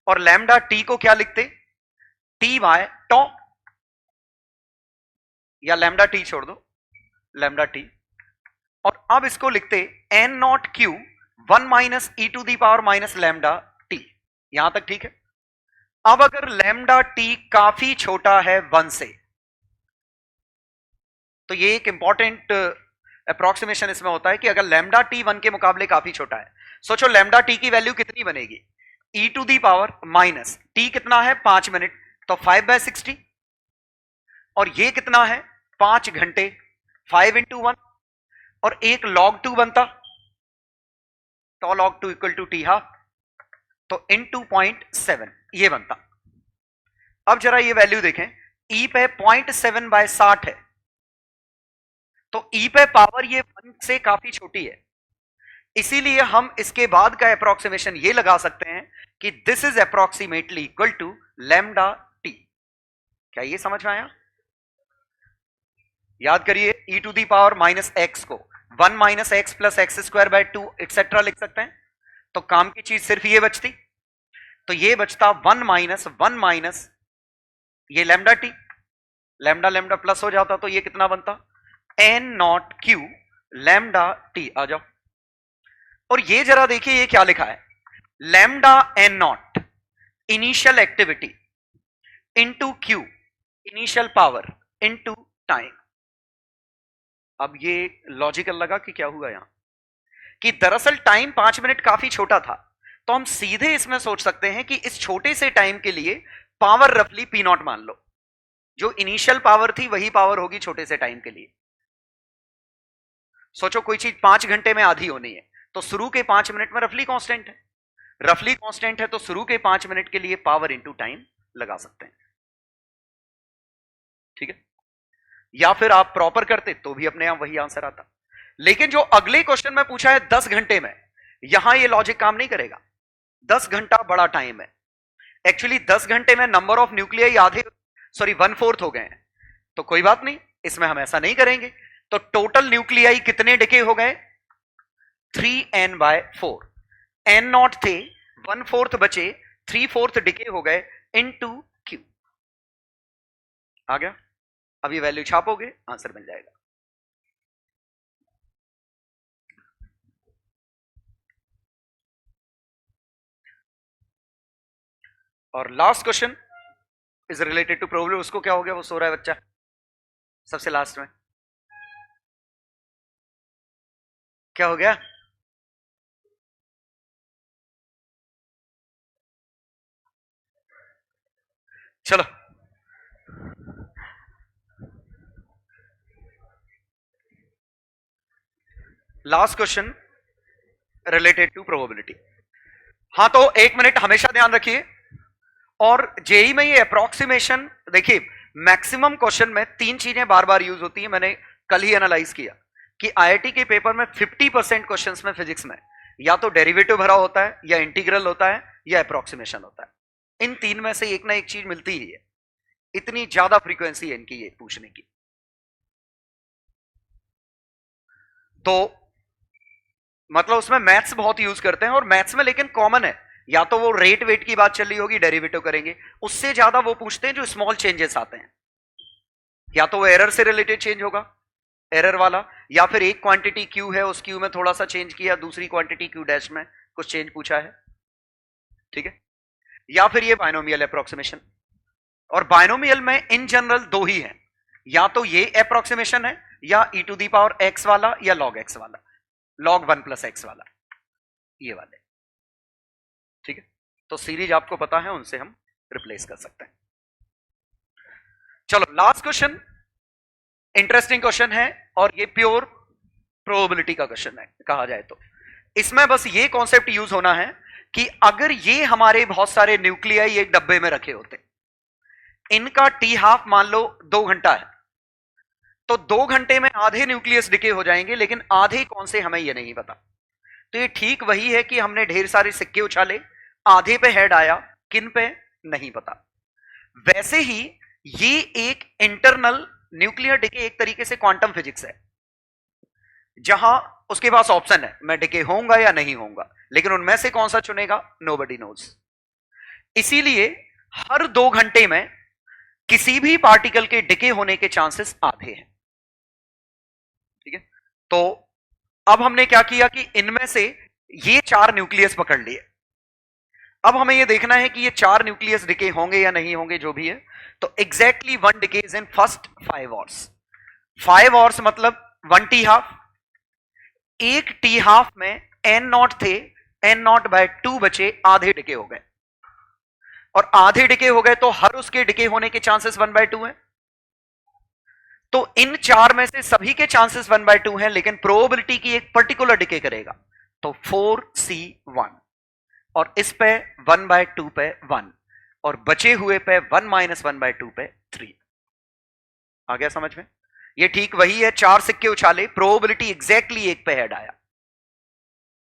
और लैम्डा टी को क्या लिखते, टी बाय टॉ, या लैम्डा टी छोड़ दो, लैम्डा टी, और अब इसको लिखते N not Q 1 minus E to the power minus lambda T. यहां तक ठीक है। अब अगर लैम्डा टी काफी छोटा है 1 से, तो ये एक इंपॉर्टेंट अप्रोक्सीमेशन इसमें होता है कि अगर लैम्डा टी 1 के मुकाबले काफी छोटा है, सोचो लैम्डा टी की वैल्यू कितनी बनेगी, E to the power minus T कितना है 5 मिनट, तो 5/60, और ये कितना है 5 घंटे, 5 इंटू 1, और एक log 2 बनता, तो log 2 equal to T half, तो इंटू 0.7 ये बनता। अब जरा ये वैल्यू देखें, ई पे 0.7/60 है, तो ई पे पावर ये 1 से काफी छोटी है, इसीलिए हम इसके बाद का अप्रोक्सीमेशन ये लगा सकते हैं कि this is approximately equal to lambda T. क्या ये समझ में आया? याद करिए, E to the power minus X को 1 minus X plus X square by 2 etcetera लिख सकते हैं, तो काम की चीज सिर्फ ये बचती, तो ये बचता 1 माइनस ये lambda T, lambda lambda plus हो जाता, तो ये कितना बनता, N not Q lambda T. आ जाओ, और ये जरा देखिए ये क्या लिखा है, lambda N nought initial activity into Q initial power into time. अब ये लॉजिकल लगा कि क्या हुआ यहां, कि दरअसल टाइम 5 मिनट काफी छोटा था, तो हम सीधे इसमें सोच सकते हैं कि इस छोटे से टाइम के लिए पावर रफली पी नॉट मान लो, जो इनिशियल पावर थी वही पावर होगी छोटे से टाइम के लिए। सोचो कोई चीज 5 घंटे में आधी होनी है, तो शुरू के 5 मिनट में रफली कांस्टेंट है, रफली कांस्टेंट है, तो शुरू के 5 मिनट के लिए पावर इंटू टाइम लगा सकते हैं। ठीक है, या फिर आप प्रॉपर करते तो भी अपने आप वही आंसर आता, लेकिन जो अगले क्वेश्चन में पूछा है 10 घंटे में, यहां ये लॉजिक काम नहीं करेगा। 10 घंटा बड़ा टाइम है, एक्चुअली 10 घंटे में नंबर ऑफ न्यूक्लियाई आधे, सॉरी 1/4 हो गए हैं, तो कोई बात नहीं, इसमें हम ऐसा नहीं करेंगे। तो टोटल न्यूक्लियाई कितने डिके हो गए, 3n/4, n नॉट थे, 1/4 बचे, 3/4 डिके हो गए इनटू क्यू। आ गया? अब ये वैल्यू छापोगे आंसर मिल जाएगा। और last question is related to probability. उसको क्या हो गया, वो सो रहा है बच्चा सबसे लास्ट में, क्या हो गया? चलो last question related to probability. हाँ, तो 1 मिनट हमेशा ध्यान रखिए, और जेई में ये अप्रोक्सीमेशन देखिए, मैक्सिमम क्वेश्चन में 3 चीजें बार बार यूज होती है। मैंने कल ही एनालाइज किया कि आईआईटी के पेपर में 50% क्वेश्चंस में फिजिक्स में या तो डेरिवेटिव भरा होता है, या इंटीग्रल होता है, या अप्रोक्सीमेशन होता है। इन 3 में से एक ना एक चीज मिलती ही है, इतनी ज्यादा फ्रीक्वेंसी है इनकी ये पूछने की। तो मतलब उसमें मैथ्स बहुत यूज करते हैं, और मैथ्स में लेकिन कॉमन है, या तो वो रेट वेट की बात चल रही होगी, डेरिवेटिव करेंगे, उससे ज्यादा वो पूछते हैं जो स्मॉल चेंजेस आते हैं, या तो वो एरर से रिलेटेड चेंज होगा, एरर वाला, या फिर एक क्वांटिटी क्यू है, उस क्यू में थोड़ा सा चेंज किया, दूसरी क्वांटिटी क्यू डैश में कुछ चेंज पूछा है। ठीक है, या फिर ये बायनोमियल अप्रोक्सीमेशन। और बायनोमियल में इन जनरल 2 ही है, या तो ये अप्रोक्सीमेशन है, या ई टू दी पावर एक्स वाला, या लॉग एक्स वाला, log 1 प्लस एक्स वाला, ये वाले। ठीक है, तो सीरीज आपको पता है, उनसे हम रिप्लेस कर सकते हैं। चलो लास्ट क्वेश्चन इंटरेस्टिंग क्वेश्चन है, और ये प्योर प्रोबेबिलिटी का क्वेश्चन है कहा जाए तो। इसमें बस ये कॉन्सेप्ट यूज होना है कि अगर ये हमारे बहुत सारे न्यूक्लियाई एक डब्बे में रखे होते, इनका टी हाफ मान लो 2 घंटा है, तो 2 घंटे में आधे न्यूक्लियस डिके हो जाएंगे, लेकिन आधे कौन से हमें ये नहीं पता। तो ये ठीक वही है कि हमने ढेर सारे सिक्के उछाले, आधे पे हेड आया, किन पे नहीं पता। वैसे ही ये एक इंटरनल न्यूक्लियर डिके एक तरीके से क्वांटम फिजिक्स है, जहां उसके पास ऑप्शन है मैं डिके होऊंगा या नहीं होऊंगा, लेकिन उनमें से कौन सा चुनेगा नोबडी नोज। इसीलिए हर 2 घंटे में किसी भी पार्टिकल के डिके होने के चांसेस आधे हैं। ठीक है, तो अब हमने क्या किया कि इनमें से ये 4 न्यूक्लियस पकड़ लिए। अब हमें ये देखना है कि ये 4 न्यूक्लियस डिके होंगे या नहीं होंगे, जो भी है। तो exactly 1 decays in first 5 hours. 5 hours मतलब 1 टी हाफ। एक टी हाफ में एन नॉट थे, एन नॉट बाय 2 बचे, आधे डिके हो गए। और आधे डिके हो गए तो हर उसके डिके होने के चांसेस 1/2 हैं। तो इन 4 में से सभी के चांसेस 1/2 हैं, लेकिन प्रोबेबिलिटी की एक पर्टिकुलर डिके करेगा। तो 4C1, और इस पे 1/2 पे 1, और बचे हुए पे 1 - 1/2 पे 3। आ गया समझ में? ये ठीक वही है, 4 सिक्के उछाले, प्रोबेबिलिटी एग्जैक्टली एक पे हेड आया,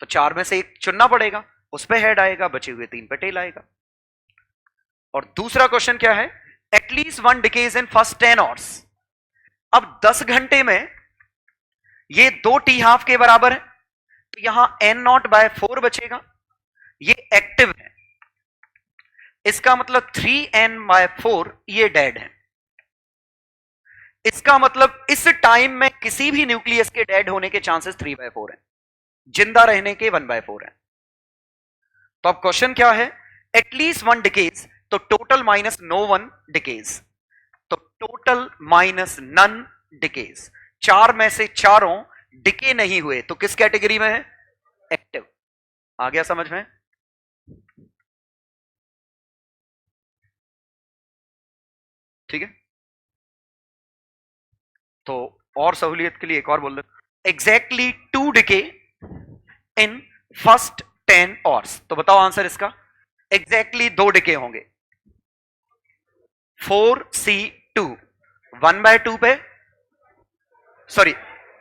तो 4 में से एक चुनना पड़ेगा, उस पे हेड आएगा, बचे हुए 3 पे टेल आएगा। और दूसरा क्वेश्चन क्या है, at least 1 decays in first 10 hours. अब 10 घंटे में ये 2 टी हाफ के बराबर है, तो यहां n0/4 बचेगा, ये एक्टिव है। इसका मतलब 3n/4 ये डेड है। इसका मतलब इस टाइम में किसी भी न्यूक्लियस के डेड होने के चांसेस 3/4 है, जिंदा रहने के 1/4 है। तो अब क्वेश्चन क्या है, एटलीस्ट 1 डिकेज, तो टोटल माइनस नो 1 डिकेज, तो टोटल माइनस नन डिकेज। 4 में से चारों डिके नहीं हुए, तो किस कैटेगरी में है, एक्टिव। आ गया समझ में? ठीक है, तो और सहूलियत के लिए एक और बोल दो, exactly 2 decay in first 10 hours. तो बताओ आंसर इसका, एग्जैक्टली 2 डिके होंगे। 4C2 1/2 पे, सॉरी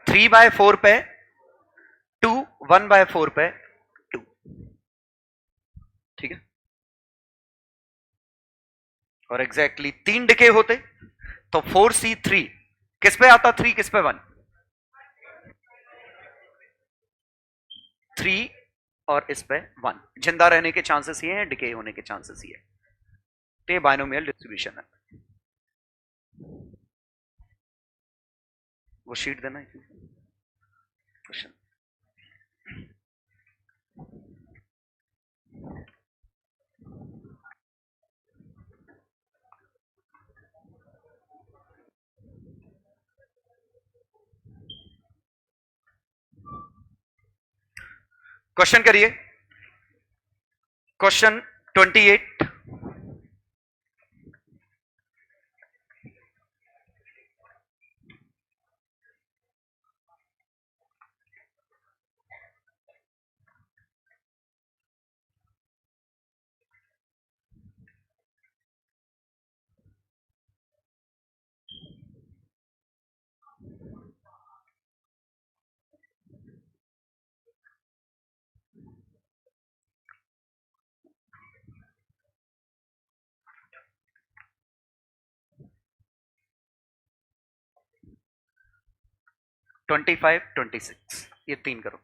3/4 पे 2, 1/4 पे 2। ठीक है, और एग्जैक्टली 3 डिके होते तो 4C3 किस पे आता, 3 किस पे 1, 3 और इस पे 1, जिंदा रहने के चांसेस ये हैं, डिके होने के चांसेस ये है। तो ये बाइनोमियल डिस्ट्रीब्यूशन है। वो शीट देना क्वेश्चन। क्वेश्चन करिए, क्वेश्चन 28। ट्वेंटी 26 ये 3 करो।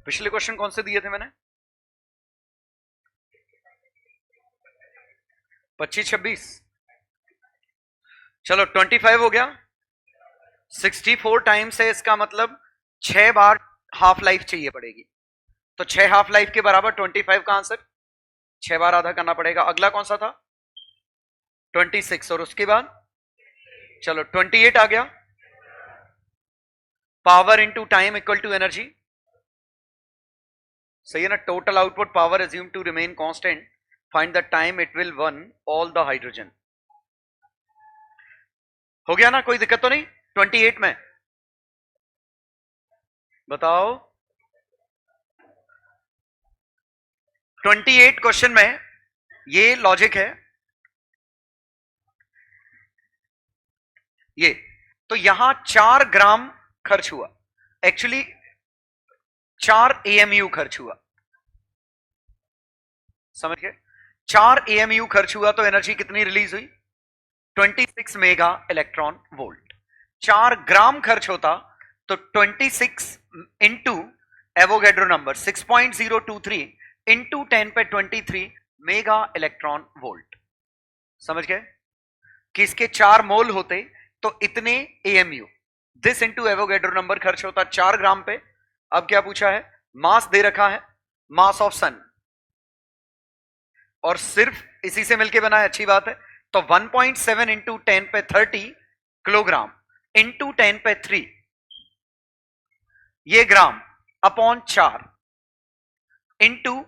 पिछले क्वेश्चन कौन से दिए थे मैंने? 25-26। चलो 25 हो गया। 64 टाइम्स है, इसका मतलब 6 बार हाफ लाइफ चाहिए पड़ेगी। तो 6 हाफ लाइफ के बराबर 25 का आंसर 6 बार आधा करना पड़ेगा। अगला कौन सा था? 26। और उसके बाद चलो 28 आ गया। Power into time equal to energy, सही है ना? Total output power assume to remain constant, find the time it will burn all the hydrogen. हो गया ना? कोई दिक्कत तो नहीं 28 में? बताओ। 28 क्वेश्चन में ये लॉजिक है ये। तो यहां 4 ग्राम खर्च हुआ, एक्चुअली 4 AMU खर्च हुआ, समझ गए? 4 AMU खर्च हुआ तो एनर्जी कितनी रिलीज हुई? 26 मेगा इलेक्ट्रॉन वोल्ट। 4 ग्राम खर्च होता तो 26 इंटू एवोगैड्रो नंबर 6.023 इंटू 10 पे 23 मेगा इलेक्ट्रॉन वोल्ट। समझ गए कि इसके 4 मोल होते तो इतने AMU, this into Avogadro number खर्च होता 4 ग्राम पे। अब क्या पूछा है? मास दे रखा है, मास ऑफ सन, और सिर्फ इसी से मिलके बना है, अच्छी बात है। तो 1.7 इंटू 10 पे 30 किलोग्राम इंटू 10 पे 3 ये ग्राम अपॉन 4 इंटू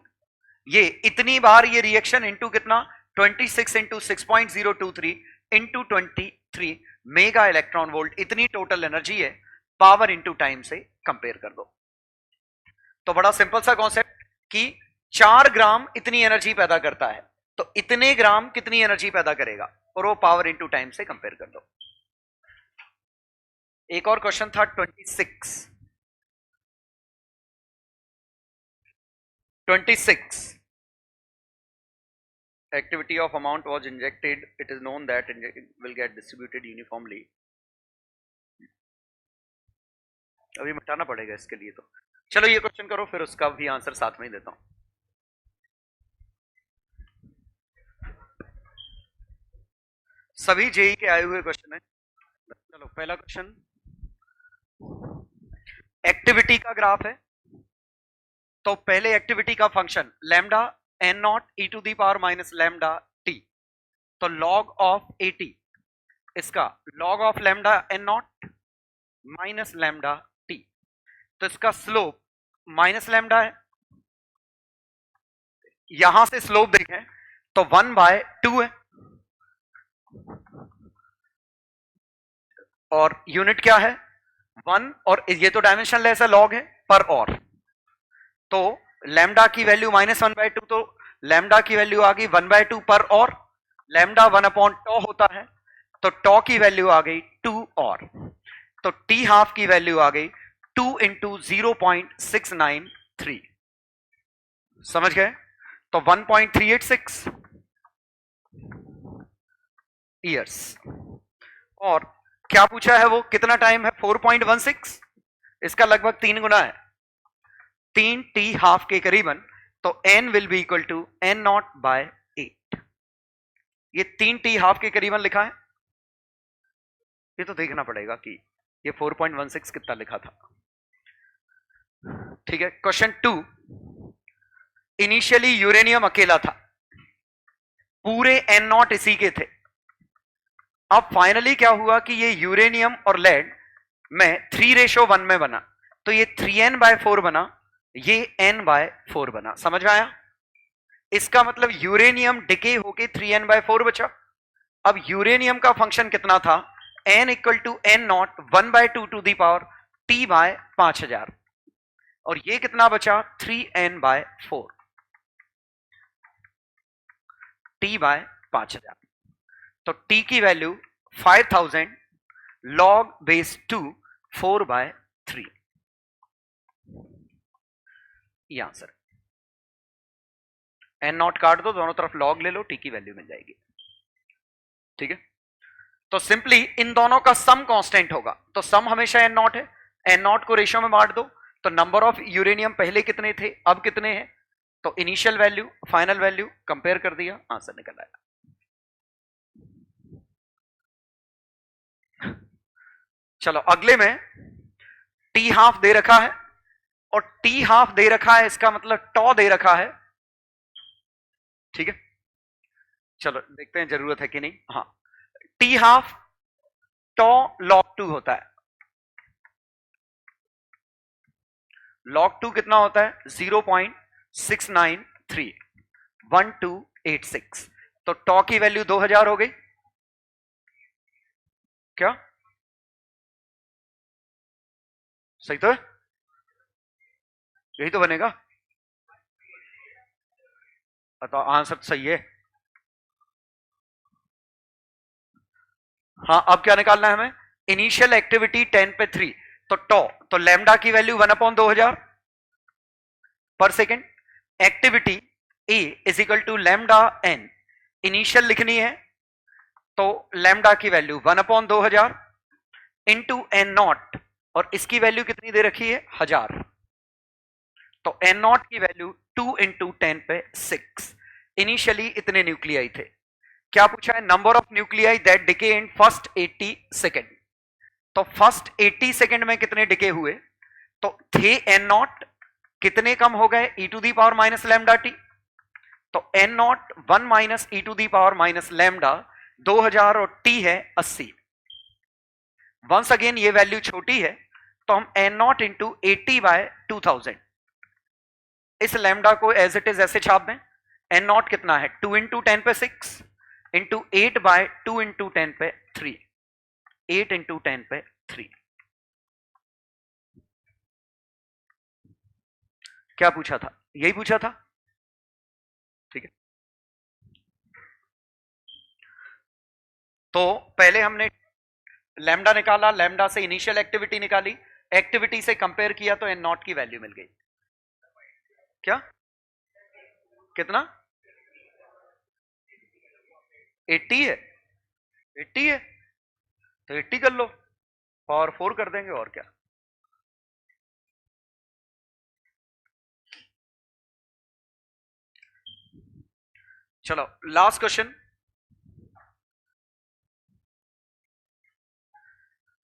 ये इतनी बार ये रिएक्शन इंटू कितना? 26 into 6.023 into 23 mega electron volt, इतनी टोटल एनर्जी है। पावर इंटू टाइम से कंपेयर कर दो। तो बड़ा सिंपल सा कॉन्सेप्ट कि 4 ग्राम इतनी एनर्जी पैदा करता है तो इतने ग्राम कितनी एनर्जी पैदा करेगा, और वो पावर इंटू टाइम से कंपेयर कर दो। एक और क्वेश्चन था 26। Activity of amount was injected, it is known that it will get distributed uniformly. अभी मिटाना पड़ेगा इसके लिए। तो चलो ये क्वेश्चन करो, फिर उसका भी आंसर साथ में ही देता हूं। सभी जेई के आए हुए क्वेश्चन है। चलो पहला क्वेश्चन, एक्टिविटी का ग्राफ है। तो पहले एक्टिविटी का function lambda N not E to the power minus lambda T. तो लॉग ऑफ AT, इसका log of lambda N not minus lambda T. तो इसका स्लोप माइनस लैम्डा है। यहां से स्लोप देखें तो 1/2 है, और यूनिट क्या है? 1, और ये तो डायमेंशन लेस है, लॉग है पर और। तो लैम्डा की वैल्यू -1/2, तो लैम्डा की वैल्यू आ गई 1/2 पर और। लैम्डा 1/टॉ होता है, तो टॉ की वैल्यू आ गई 2 और। तो टी हाफ की वैल्यू आ गई 2 इंटू 0.693। समझ गए? तो 1.386 ईयर्स। और क्या पूछा है वो? कितना टाइम है? 4.16, इसका लगभग 3 गुना है, 3 टी हाफ के करीबन। तो n will be equal to n0/8। ये 3 टी हाफ के करीबन लिखा है। ये तो देखना पड़ेगा कि ये 4.16 कितना लिखा था। ठीक है। क्वेश्चन 2, इनिशियली यूरेनियम अकेला था, पूरे n0 इसी के थे। अब फाइनली क्या हुआ कि ये यूरेनियम और लेड में 3:1 में बना, तो ये 3n/4 बना, ये n/4 बना। समझ में आया? इसका मतलब यूरेनियम डिके होके 3n/4 बचा। अब यूरेनियम का फंक्शन कितना था? n equal to n0 1/2 to the power T/5000, और ये कितना बचा? 3n/4 T/5000। तो T की वैल्यू 5000 log base 2 4/3, ये आंसर। n0 काट दो, दोनों तरफ log ले लो, T की वैल्यू मिल जाएगी। ठीक है। तो सिंपली इन दोनों का सम कांस्टेंट होगा, तो सम हमेशा n0 है, n0 को रेशियो में बांट दो, तो नंबर ऑफ यूरेनियम पहले कितने थे, अब कितने हैं, तो initial value final value compare कर दिया, आंसर निकल आया। चलो अगले में टी हाफ दे रखा है और टी हाफ दे रखा है, इसका मतलब टॉ दे रखा है, ठीक है। चलो देखते हैं जरूरत है कि नहीं। हाँ, टी हाफ टॉ log 2 होता है। log 2 कितना होता है, 0.6931286। तो टॉ की वैल्यू 2000 हो गई क्या, सही तो है, यही तो बनेगा। तो आंसर सही है। हाँ, अब क्या निकालना है हमें, इनिशियल एक्टिविटी 10 पे 3, तो टॉ, तो लैम्डा की वैल्यू 1/2000 पर second. Activity A is equal to lambda N, initial लिखनी है, तो लैम्डा की वैल्यू 1/2000 इंटू एन नॉट, और इसकी वैल्यू कितनी दे रखी है, 1000, तो एन नॉट की वैल्यू 2 इंटू 10 पे 6। इनिशियली इतने न्यूक्लियाई थे। क्या पूछा है, number of nuclei that decay in first 80 second, तो फर्स्ट 80 सेकेंड में कितने डिके हुए, तो थे एन नॉट, कितने कम हो गए, E to the power minus lambda T, तो N nought 1 minus E to the power minus lambda 2000 और टी है 80। वंस अगेन ये वैल्यू छोटी है, तो हम एन नॉट इंटू 80/2000, इस लैम्डा को एज इट इज ऐसे छाप दें। एन नॉट कितना है, 2 इंटू 10 पे 6 इंटू 8/2 इंटू 10 पे 3, 8 इंटू 10 पे 3। क्या पूछा था, यही पूछा था, ठीक है। तो पहले हमने लैम्डा निकाला, लैम्डा से इनिशियल एक्टिविटी निकाली, एक्टिविटी से कंपेयर किया तो एन नॉट की वैल्यू मिल गई, क्या कितना, 80 है, 80 है, तो 80 कर लो, पावर 4 कर देंगे और क्या। चलो last question,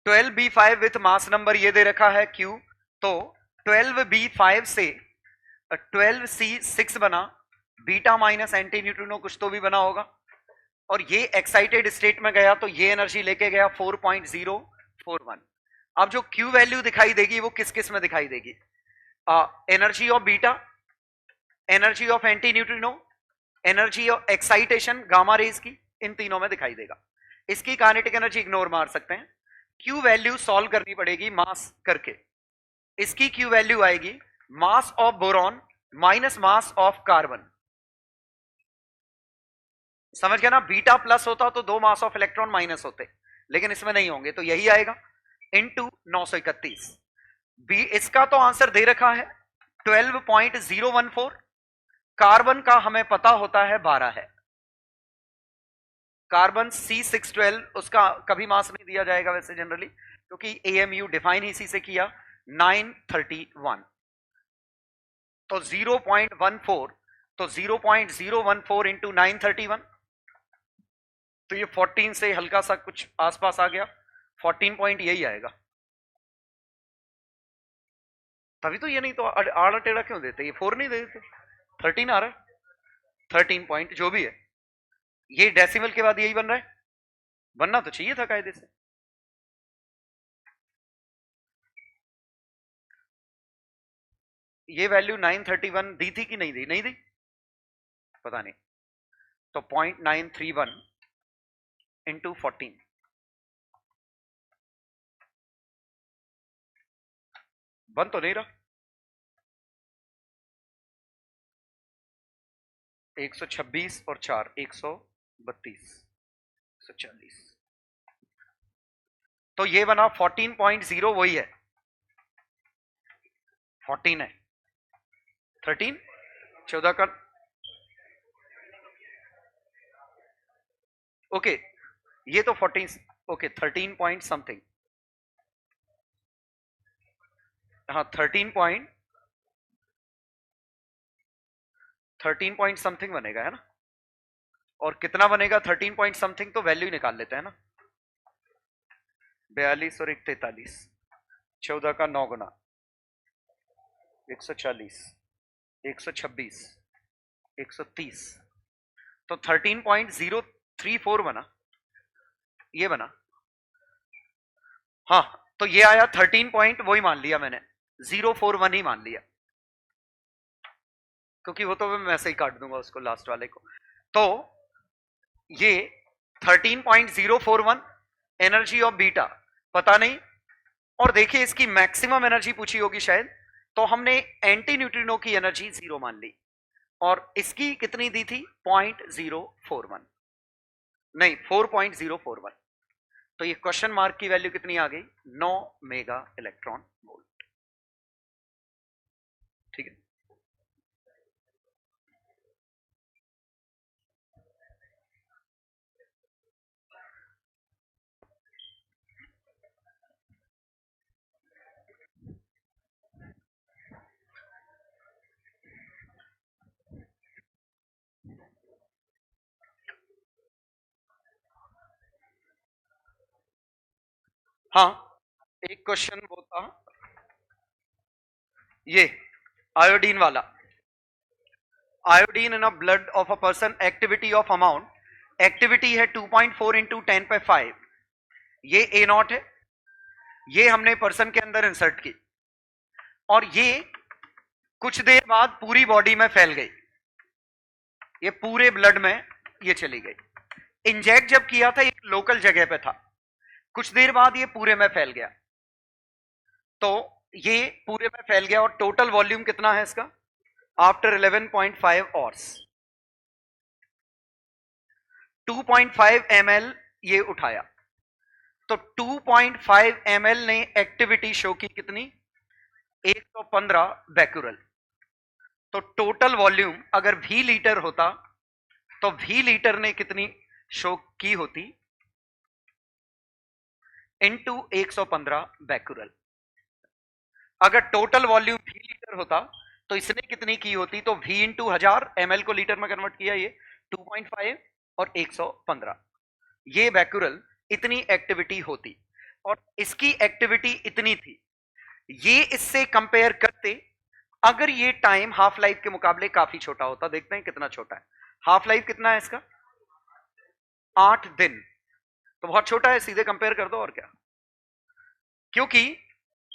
12b5 with mass number ये दे रखा है q, तो 12b5 से 12c6 बना, बीटा माइनस एंटी न्यूट्रिनो कुछ तो भी बना होगा, और ये एक्साइटेड स्टेट में गया तो ये एनर्जी लेके गया 4.041। अब जो Q वैल्यू दिखाई देगी वो किस किस में दिखाई देगी, energy of beta, energy of anti neutrino, energy of excitation gamma rays की, इन तीनों में दिखाई देगा। इसकी काइनेटिक एनर्जी इग्नोर मार सकते हैं। Q वैल्यू सॉल्व करनी पड़ेगी मास करके, इसकी Q वैल्यू आएगी mass of boron minus mass of carbon, समझ गया ना, बीटा प्लस होता तो 2 मास ऑफ इलेक्ट्रॉन माइनस होते, लेकिन इसमें नहीं होंगे, तो यही आएगा इनटू 931। बी इसका तो आंसर दे रखा है 12.014, कार्बन का हमें पता होता है 12 है, कार्बन C612, उसका कभी मास नहीं दिया जाएगा वैसे जनरली, क्योंकि AMU डिफाइन इसी से किया 931, तो 0.14, तो 0.014 इंटू 931, तो ये 14 से हल्का सा कुछ आसपास आ गया, 14 पॉइंट यही आएगा। तभी तो ये नहीं तो आड़ा टेढ़ा क्यों देते, ये 4 नहीं देते, 13 आ रहा है, 13 पॉइंट जो भी है, ये डेसिमल के बाद यही बन रहा है, बनना तो चाहिए था कायदे से। ये वैल्यू 931 दी थी कि नहीं दी, नहीं दी, पता नहीं, तो 0.931 इंटू 14, बन तो नहीं रहा, 126 और 4 132 140, तो ये बना 14.0, वही है 14 है, 13 14 का, ओके ये तो 14, ओके 13 पॉइंट समथिंग, हाँ 13 पॉइंट समथिंग बनेगा, है ना। और कितना बनेगा 13 पॉइंट समथिंग, तो वैल्यू निकाल लेते हैं ना। 42 और 43, 14 का 9 गुना 140, 126, 130, तो 13.034 बना, ये बना। हाँ तो ये आया 13 पॉइंट, वही मान लिया मैंने, 041 ही मान लिया, क्योंकि वो तो मैं ऐसे ही काट दूंगा उसको लास्ट वाले को। तो ये 13.041 एनर्जी ऑफ बीटा पता नहीं, और देखिए इसकी मैक्सिमम एनर्जी पूछी होगी शायद, तो हमने एंटी न्यूट्रिनो की एनर्जी 0 मान ली, और इसकी कितनी दी थी 0.041, नहीं 4.041, तो ये क्वेश्चन मार्क की वैल्यू कितनी आ गई 9 मेगा इलेक्ट्रॉन वोल्ट। ठीक है, हाँ एक क्वेश्चन वो था ये आयोडीन वाला, iodine in a blood of a person, activity of amount, activity है 2.4 इंटू 10⁵, ये ए नॉट है, ये हमने पर्सन के अंदर इंसर्ट की, और ये कुछ देर बाद पूरी बॉडी में फैल गई, ये पूरे ब्लड में ये चली गई। इंजेक्ट जब किया था एक लोकल जगह पे था, कुछ देर बाद ये पूरे में फैल गया, तो ये पूरे में फैल गया, और टोटल वॉल्यूम कितना है इसका आफ्टर 11.5 आवर्स 2.5 ml ये उठाया, तो 2.5 ml ने एक्टिविटी शो की कितनी 115 बैक्यूरल, तो टोटल वॉल्यूम अगर V लीटर होता तो V लीटर ने कितनी शो की होती इनटू 115 बैक्यूरल। अगर टोटल वॉल्यूम V लीटर होता तो इसने कितनी की होती, तो V इंटू 1000 ml को लीटर में कन्वर्ट किया, ये 2.5 और 115, ये बैक्यूरल इतनी एक्टिविटी होती, और इसकी एक्टिविटी इतनी थी। ये इससे कंपेयर करते अगर ये टाइम हाफ लाइफ के मुकाबले काफी छोटा होता, देखते हैं कितना छोटा है, हाफ लाइफ कितना है इसका 8 दिन, तो बहुत छोटा है, सीधे कंपेयर कर दो और क्या, क्योंकि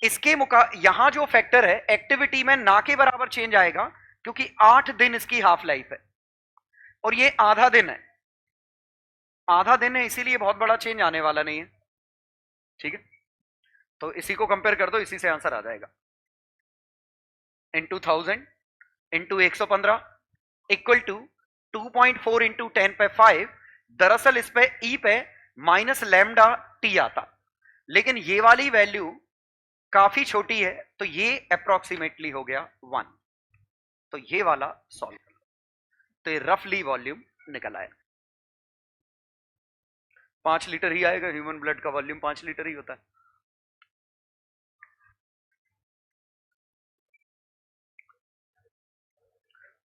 इसके यहां जो फैक्टर है एक्टिविटी में ना के बराबर चेंज आएगा, क्योंकि 8 दिन इसकी हाफ लाइफ है, और ये आधा दिन है, आधा दिन है, इसीलिए बहुत बड़ा चेंज आने वाला नहीं है। ठीक है, तो इसी को कंपेयर कर दो, इसी से आंसर आ जाएगा, into 1000 into 115 equal to 2.4 into 10⁵। दरअसल इस पे ई पे माइनस लैम्डा टी आता, लेकिन ये वाली वैल्यू काफी छोटी है, तो ये अप्रोक्सीमेटली हो गया 1, तो ये वाला सॉल्व कर लो, तो ये रफली वॉल्यूम निकल आया 5 लीटर ही आएगा, ह्यूमन ब्लड का वॉल्यूम 5 लीटर ही होता है।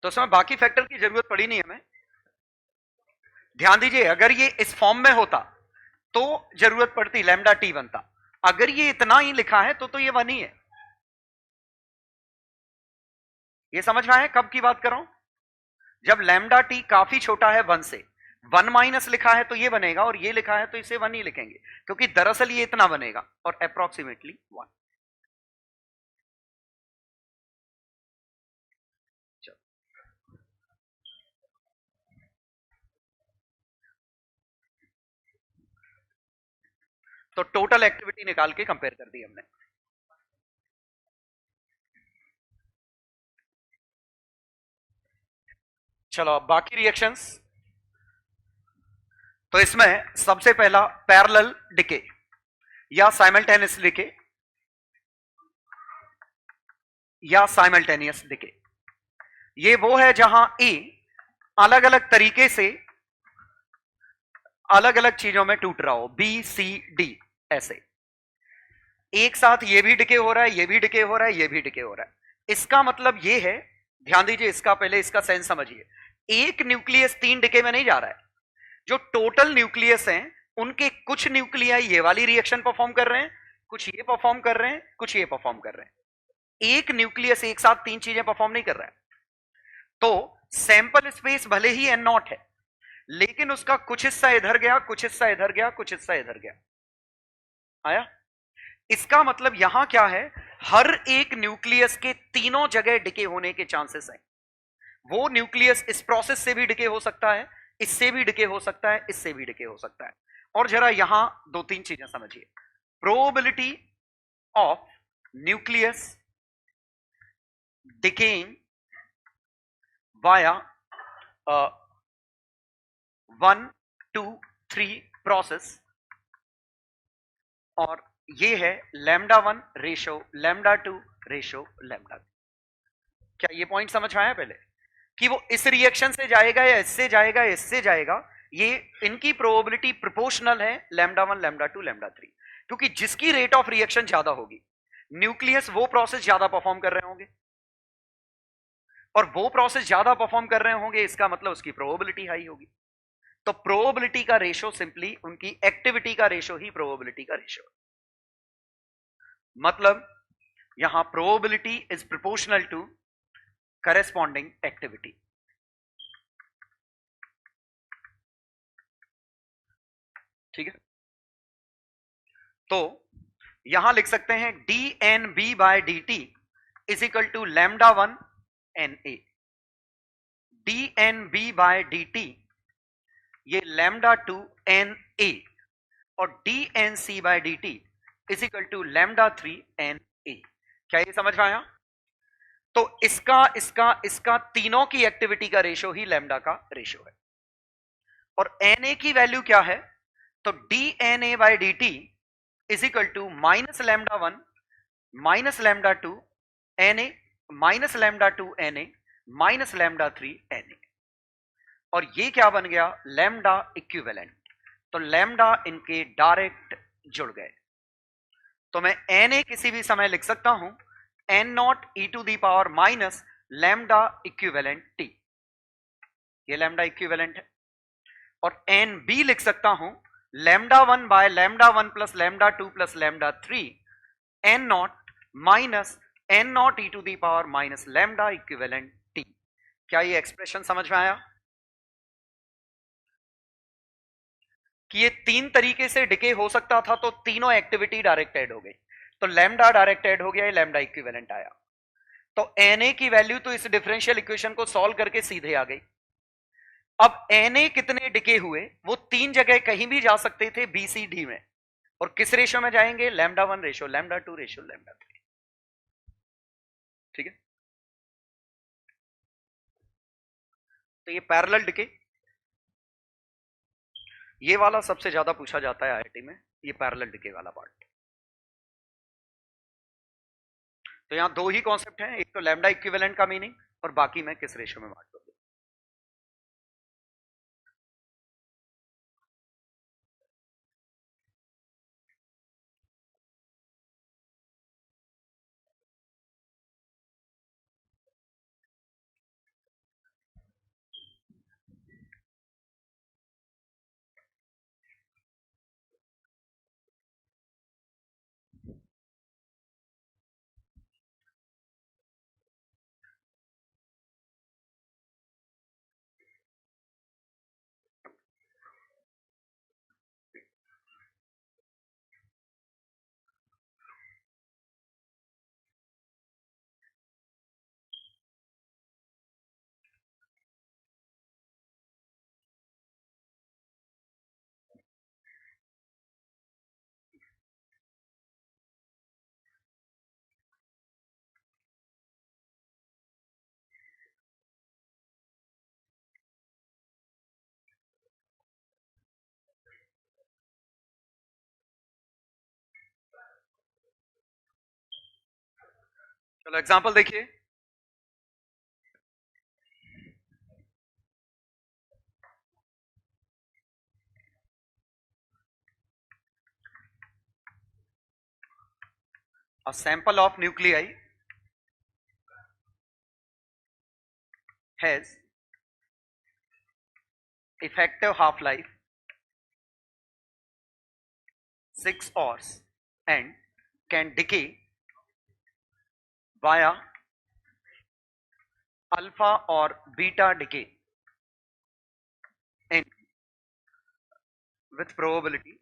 तो इसमें बाकी फैक्टर की जरूरत पड़ी नहीं हमें, ध्यान दीजिए अगर ये इस फॉर्म में होता तो जरूरत पड़ती, लैम्डा टी बनता, अगर ये इतना ही लिखा है तो ये 1 ही है। ये समझ में आया कब की बात कर रहा हूं, जब लैम्डा टी काफी छोटा है 1 से, 1 माइनस लिखा है तो ये बनेगा, और ये लिखा है तो इसे 1 ही लिखेंगे, क्योंकि दरअसल ये इतना बनेगा, और अप्रोक्सीमेटली 1। तो टोटल एक्टिविटी निकाल के कंपेयर कर दी हमने। चलो अब बाकी रिएक्शंस, तो इसमें सबसे पहला पैरेलल डिके या साइमल्टेनियस डिके या साइमल्टेनियस डिके, ये वो है जहां ए अलग अलग तरीके से अलग अलग चीजों में टूट रहा हो, बी सी डी ऐसे, एक साथ ये भी डिके हो रहा है, ये भी डिके हो रहा है, ये भी डिके हो रहा है। इसका मतलब ये है, ध्यान दीजिए, इसका पहले इसका सेंस समझिए। एक न्यूक्लियस 3 डिके में नहीं जा रहा है। जो टोटल न्यूक्लियस हैं उनके कुछ न्यूक्लियाई ये वाली रिएक्शन परफॉर्म कर रहे हैं, कुछ ये परफॉर्म कर रहे हैं, कुछ ये परफॉर्म कर रहे हैं। एक न्यूक्लियस एक साथ 3 चीजें परफॉर्म नहीं कर रहा है। तो सैंपल स्पेस भले ही एन नॉट है, लेकिन उसका कुछ हिस्सा इधर गया, कुछ हिस्सा इधर गया, कुछ हिस्सा इधर गया। आया? इसका मतलब यहां क्या है, हर एक न्यूक्लियस के तीनों जगह डिके होने के चांसेस हैं। वो न्यूक्लियस इस प्रोसेस से भी डिके हो सकता है, इससे भी डिके हो सकता है, इससे भी डिके हो सकता है। और जरा यहां 2-3 चीजें समझिए। Probability of nucleus decaying via 1, 2, 3 process, और ये है λ1 रेशो λ2 रेशो λ3। क्या ये पॉइंट समझ में आया पहले, कि वो इस रिएक्शन से जाएगा या इससे जाएगा या इससे जाएगा? ये इनकी प्रोबेबिलिटी प्रोपोर्शनल है λ1 λ2 λ3, क्योंकि जिसकी रेट ऑफ रिएक्शन ज्यादा होगी, न्यूक्लियस वो प्रोसेस ज्यादा परफॉर्म कर रहे होंगे, और वो प्रोसेस ज्यादा परफॉर्म कर रहे होंगे, इसका मतलब उसकी प्रोबेबिलिटी हाई होगी। तो प्रोबेबिलिटी का रेशो सिंपली उनकी एक्टिविटी का रेशो ही प्रोबेबिलिटी का रेशो। मतलब यहां probability is proportional to corresponding activity. ठीक है, तो यहां लिख सकते हैं D N B by D T is equal to λ1 N A. D N B by D T ये λ2 एन ए, और D N C by D T is equal to λ3 N A. क्या ये समझ में आया? तो इसका तीनों की एक्टिविटी का रेशो ही लैम्डा का रेशो है। और एन ए की वैल्यू क्या है? तो D N A by D T is equal to -λ1 -λ2 N A -λ2 N A -λ3 N A. और ये क्या बन गया? Lambda equivalent. तो लैम्डा इनके डायरेक्ट जुड़ गए। तो मैं एन ए किसी भी समय लिख सकता हूं N not E to the power minus lambda equivalent T, ये लैम्डा इक्विवेलेंट है। और एन बी लिख सकता हूं λ1 by λ1 plus λ2 plus λ3 N not minus N not E to the power minus lambda equivalent T. क्या ये एक्सप्रेशन समझ में आया? कि ये 3 तरीके से डिके हो सकता था, तो तीनों एक्टिविटी डायरेक्ट ऐड हो गई। तो लैम्डा डायरेक्ट ऐड हो गया, ये लैम्डा इक्विवेलेंट आया। तो Na की वैल्यू तो इस डिफरेंशियल इक्वेशन को सॉल्व करके सीधे आ गई। अब Na कितने डिके हुए? वो 3 जगह कहीं भी जा सकते थे बी सी डी में, और किस रेशो में जाएंगे? λ1 रेशो λ2 रेशो λ3। ठीक है, तो ये पैरेलल डिके, ये वाला सबसे ज्यादा पूछा जाता है आईआईटी में, ये पैरेलल डिके वाला पार्ट। तो यहां 2 ही कॉन्सेप्ट हैं, एक तो लैम्डा इक्विवेलेंट का मीनिंग, और बाकी मैं किस रेशो में बांट दूंगा। चलो एग्जांपल देखिए। a sample of nuclei has effective half-life 6 hours and can decay via alpha or beta decay in with probability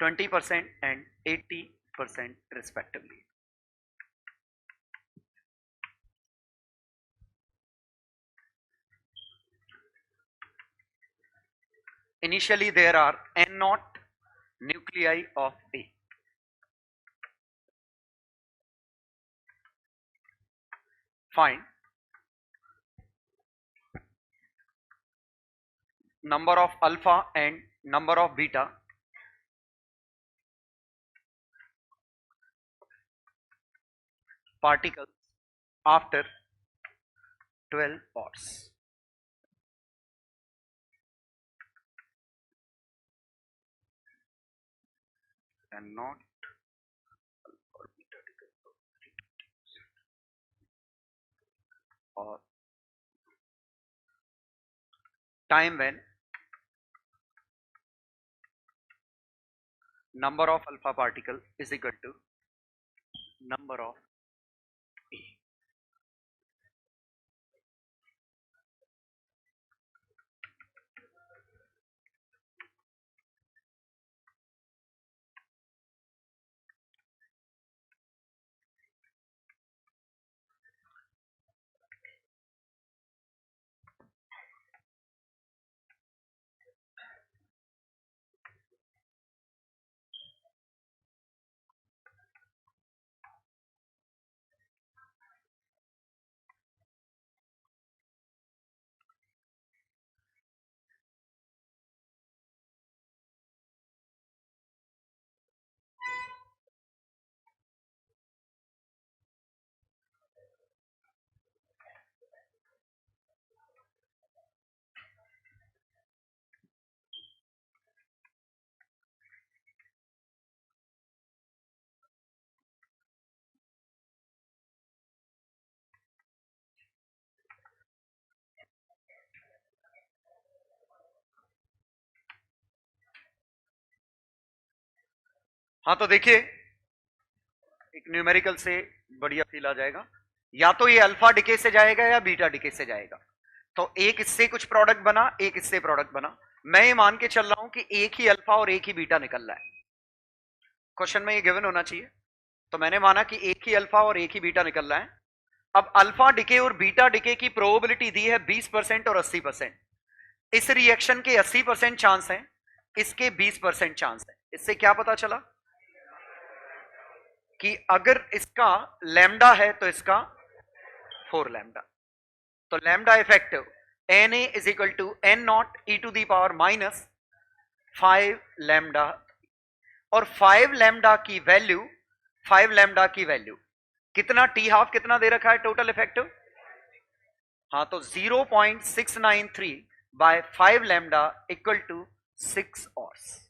20% and 80% respectively. Initially there are n naught nuclei of A. Find number of alpha and number of beta particles after 12 hours. And not or beta or time when number of alpha particle is equal to number of A. हाँ तो देखिए एक numerical से बढ़िया feel आ जाएगा। या तो ये अल्फा डिके से जाएगा या बीटा डिके से जाएगा। तो एक इससे कुछ प्रोडक्ट बना, एक इससे प्रोडक्ट बना। मैं ये मान के चल रहा हूं कि एक ही अल्फा और एक ही बीटा निकल रहा है। क्वेश्चन में ये गिवन होना चाहिए। तो मैंने माना कि एक ही अल्फा और एक ही बीटा निकल रहा है। अब अल्फा डिके और बीटा डिके की प्रोबेबिलिटी दी है 20% और 80%। इस रिएक्शन के 80% चांस है, इसके 20% चांस है। इससे क्या पता चला कि अगर इसका लैम्डा है तो इसका 4 लैम्डा। तो lambda effective Na is equal to N not E to the power minus 5 lambda. और 5 लैम्डा की वैल्यू कितना, टी हाफ कितना दे रखा है टोटल इफेक्टिव। हाँ तो 0.693 बाय 5 लैम्डा इक्वल टू 6 ऑर्स।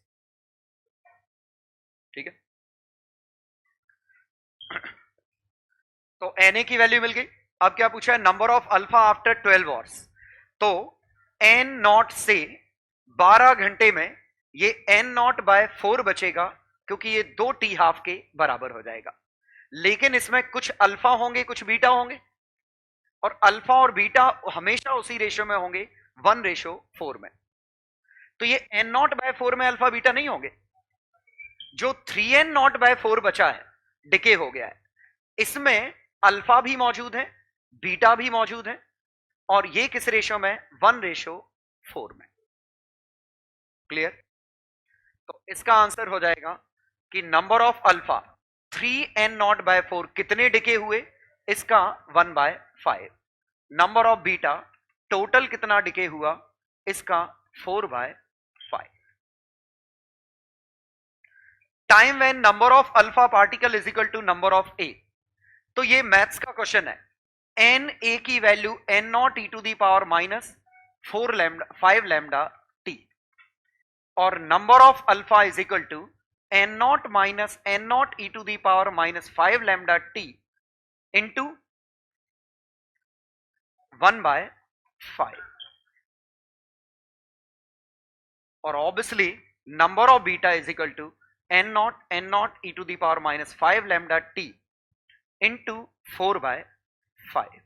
ठीक है, तो Na की वैल्यू मिल गई। अब क्या पूछा है, नंबर ऑफ अल्फा आफ्टर 12 ऑर्स। तो एन नॉट से 12 घंटे में ये एन नॉट बाय 4 बचेगा, क्योंकि ये 2 टी हाफ के बराबर हो जाएगा। लेकिन इसमें कुछ अल्फा होंगे कुछ बीटा होंगे, और अल्फा और बीटा हमेशा उसी रेशियो में होंगे 1:4 में। तो ये एन नॉट बाय 4 में अल्फा बीटा नहीं होंगे। जो 3n नॉट बाय 4 बचा है, डिके हो गया है, इसमें अल्फा भी मौजूद है बीटा भी मौजूद है, और ये किस रेशियो में, 1:4 में। क्लियर। तो इसका आंसर हो जाएगा कि number of alpha 3n nought by 4 कितने डिके हुए, इसका 1/5। नंबर ऑफ बीटा टोटल कितना डिके हुआ, इसका 4/5। Time when number of alpha particle is equal to number of A. तो ये मैथ्स का क्वेश्चन है। एन ए की value N not E to the power minus 5 lambda T, और number of alpha is equal to N not minus N not E to the power minus 5 lambda T into 1/5, और obviously number of beta is equal to N not E to the power minus 5 lambda T into 4/5।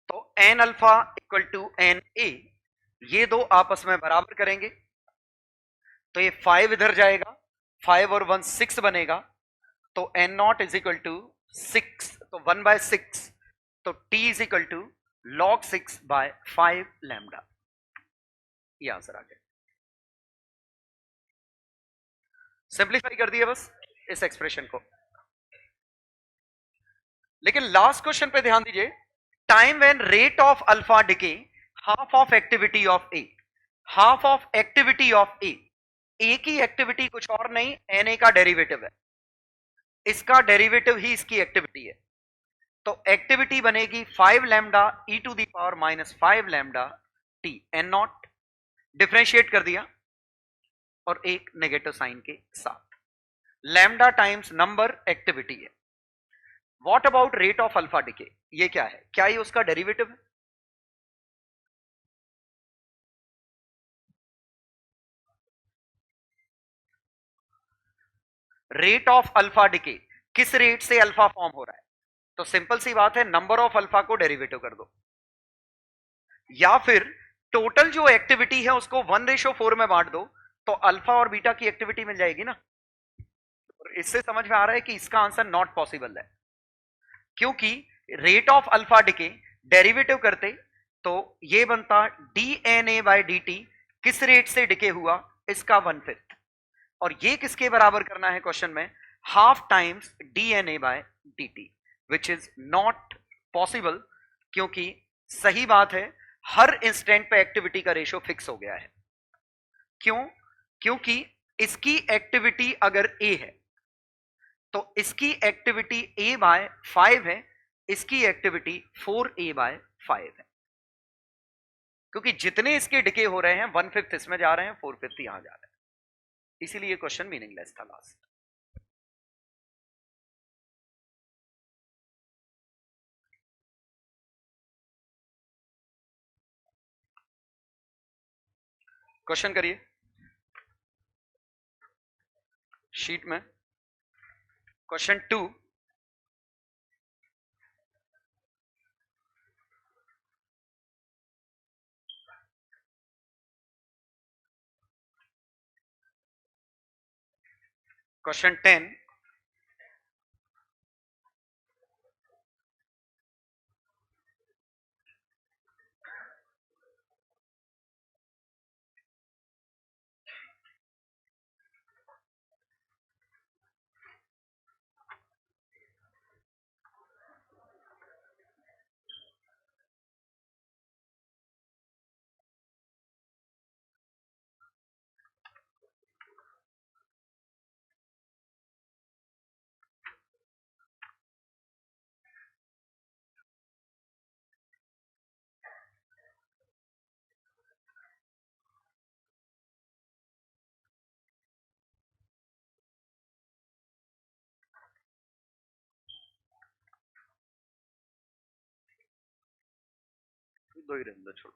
तो N alpha equal to N A, ये दो आपस में बराबर करेंगे तो ये 5 इधर जाएगा, 5 और 1 6 बनेगा, तो N naught is equal to 6, तो 1/6, तो T is equal to log 6/5 lambda. ये आंसर आ गया। सिंप्लीफाई कर दिया बस इस एक्सप्रेशन को। लेकिन लास्ट क्वेश्चन पे ध्यान दीजिए, time when rate of alpha decay half of activity of A, half of activity of A की एक्टिविटी कुछ और नहीं, एन ए का डेरिवेटिव है, इसका डेरिवेटिव ही इसकी एक्टिविटी है, तो एक्टिविटी बनेगी 5 lambda E to the power minus 5 lambda T N naught, differentiate कर दिया और एक नेगेटिव साइन के साथ, लैम्डा टाइम्स नंबर एक्टिविटी है। What about rate of alpha decay, ये क्या है, क्या ये उसका डेरिवेटिव है? रेट ऑफ अल्फा डिके, किस रेट से अल्फा फॉर्म हो रहा है? तो सिंपल सी बात है, नंबर ऑफ अल्फा को डेरिवेटिव कर दो, या फिर टोटल जो एक्टिविटी है उसको 1:4 में बांट दो, तो अल्फा और बीटा की एक्टिविटी मिल जाएगी ना। इससे समझ में आ रहा है कि इसका आंसर नॉट पॉसिबल है, क्योंकि rate of alpha decay derivative करते तो ये बनता D N A by D T, किस रेट से डिके हुआ, इसका 1/5, और ये किसके बराबर करना है क्वेश्चन में, half times D N A by D T, which is not possible, क्योंकि सही बात है हर इंस्टेंट पे एक्टिविटी का रेशियो फिक्स हो गया है। क्यों? क्योंकि इसकी एक्टिविटी अगर ए है तो इसकी एक्टिविटी a बाय 5 है, इसकी एक्टिविटी 4a/5 है, क्योंकि जितने इसके डिके हो रहे हैं 1/5 इसमें जा रहे हैं, 4/5 यहां जा रहे हैं, इसीलिए ये क्वेश्चन मीनिंगलेस था लास्ट। क्वेश्चन करिए शीट में, क्वेश्चन 2, क्वेश्चन 10, दो ही रहने दो, छोड़ो।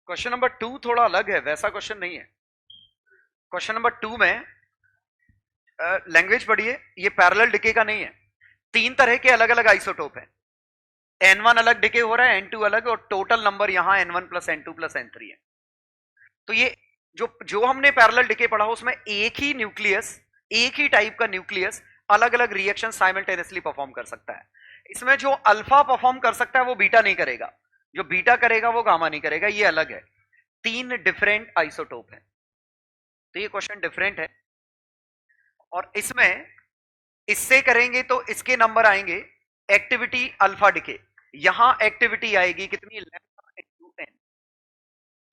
क्वेश्चन नंबर 2 थोड़ा अलग है, वैसा क्वेश्चन नहीं है। क्वेश्चन नंबर 2 में लैंग्वेज पढ़िए, ये पैरेलल डिके का नहीं है। 3 तरह के अलग अलग आइसोटोप है, N1 अलग डिके हो रहा है, N2 अलग, और टोटल नंबर यहां N1 plus N2 plus N3 है। तो ये जो हमने पैरेलल डिके पढ़ा उसमें एक ही न्यूक्लियस, एक ही टाइप का न्यूक्लियस अलग अलग रिएक्शन साइमल्टेनियसली परफॉर्म कर सकता है। इसमें जो अल्फा परफॉर्म कर सकता है वो बीटा नहीं करेगा, जो बीटा करेगा वो गामा नहीं करेगा, ये अलग है। 3 डिफरेंट आइसोटोप है, तो ये क्वेश्चन डिफरेंट है। और इसमें इससे करेंगे तो इसके नंबर आएंगे एक्टिविटी अल्फा डिके, यहां एक्टिविटी आएगी कितनी, lambda into N,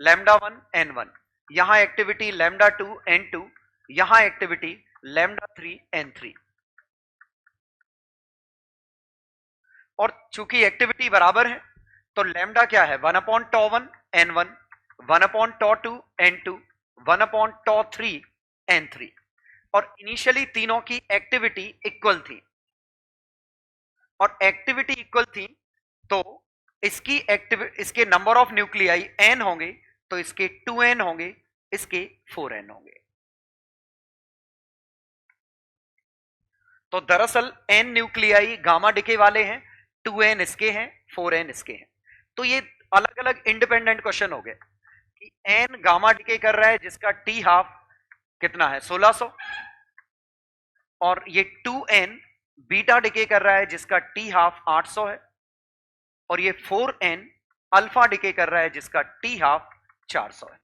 lambda 1 N1, यहां एक्टिविटी लैम्डा 2 N2, यहां एक्टिविटी लैम्डा 3 N3। और चूंकि एक्टिविटी बराबर है तो लैम्डा क्या है, 1/τ1 N1, 1/τ2 N2, 1/τ3 N3। और इनिशियली तीनों की एक्टिविटी इक्वल थी, और एक्टिविटी इक्वल थी तो इसके नंबर ऑफ न्यूक्लियाई n होंगे, तो इसके 2n होंगे, इसके 4n होंगे। तो दरअसल n न्यूक्लियाई गामा डिके वाले हैं, 2n इसके हैं, 4n इसके हैं। तो ये अलग अलग इंडिपेंडेंट क्वेश्चन हो गए कि n गामा डिके कर रहा है जिसका t हाफ कितना है 1600, और ये 2n बीटा डिके कर रहा है जिसका t हाफ 800 है, और ये 4n अल्फा डिके कर रहा है जिसका t हाफ 400 है।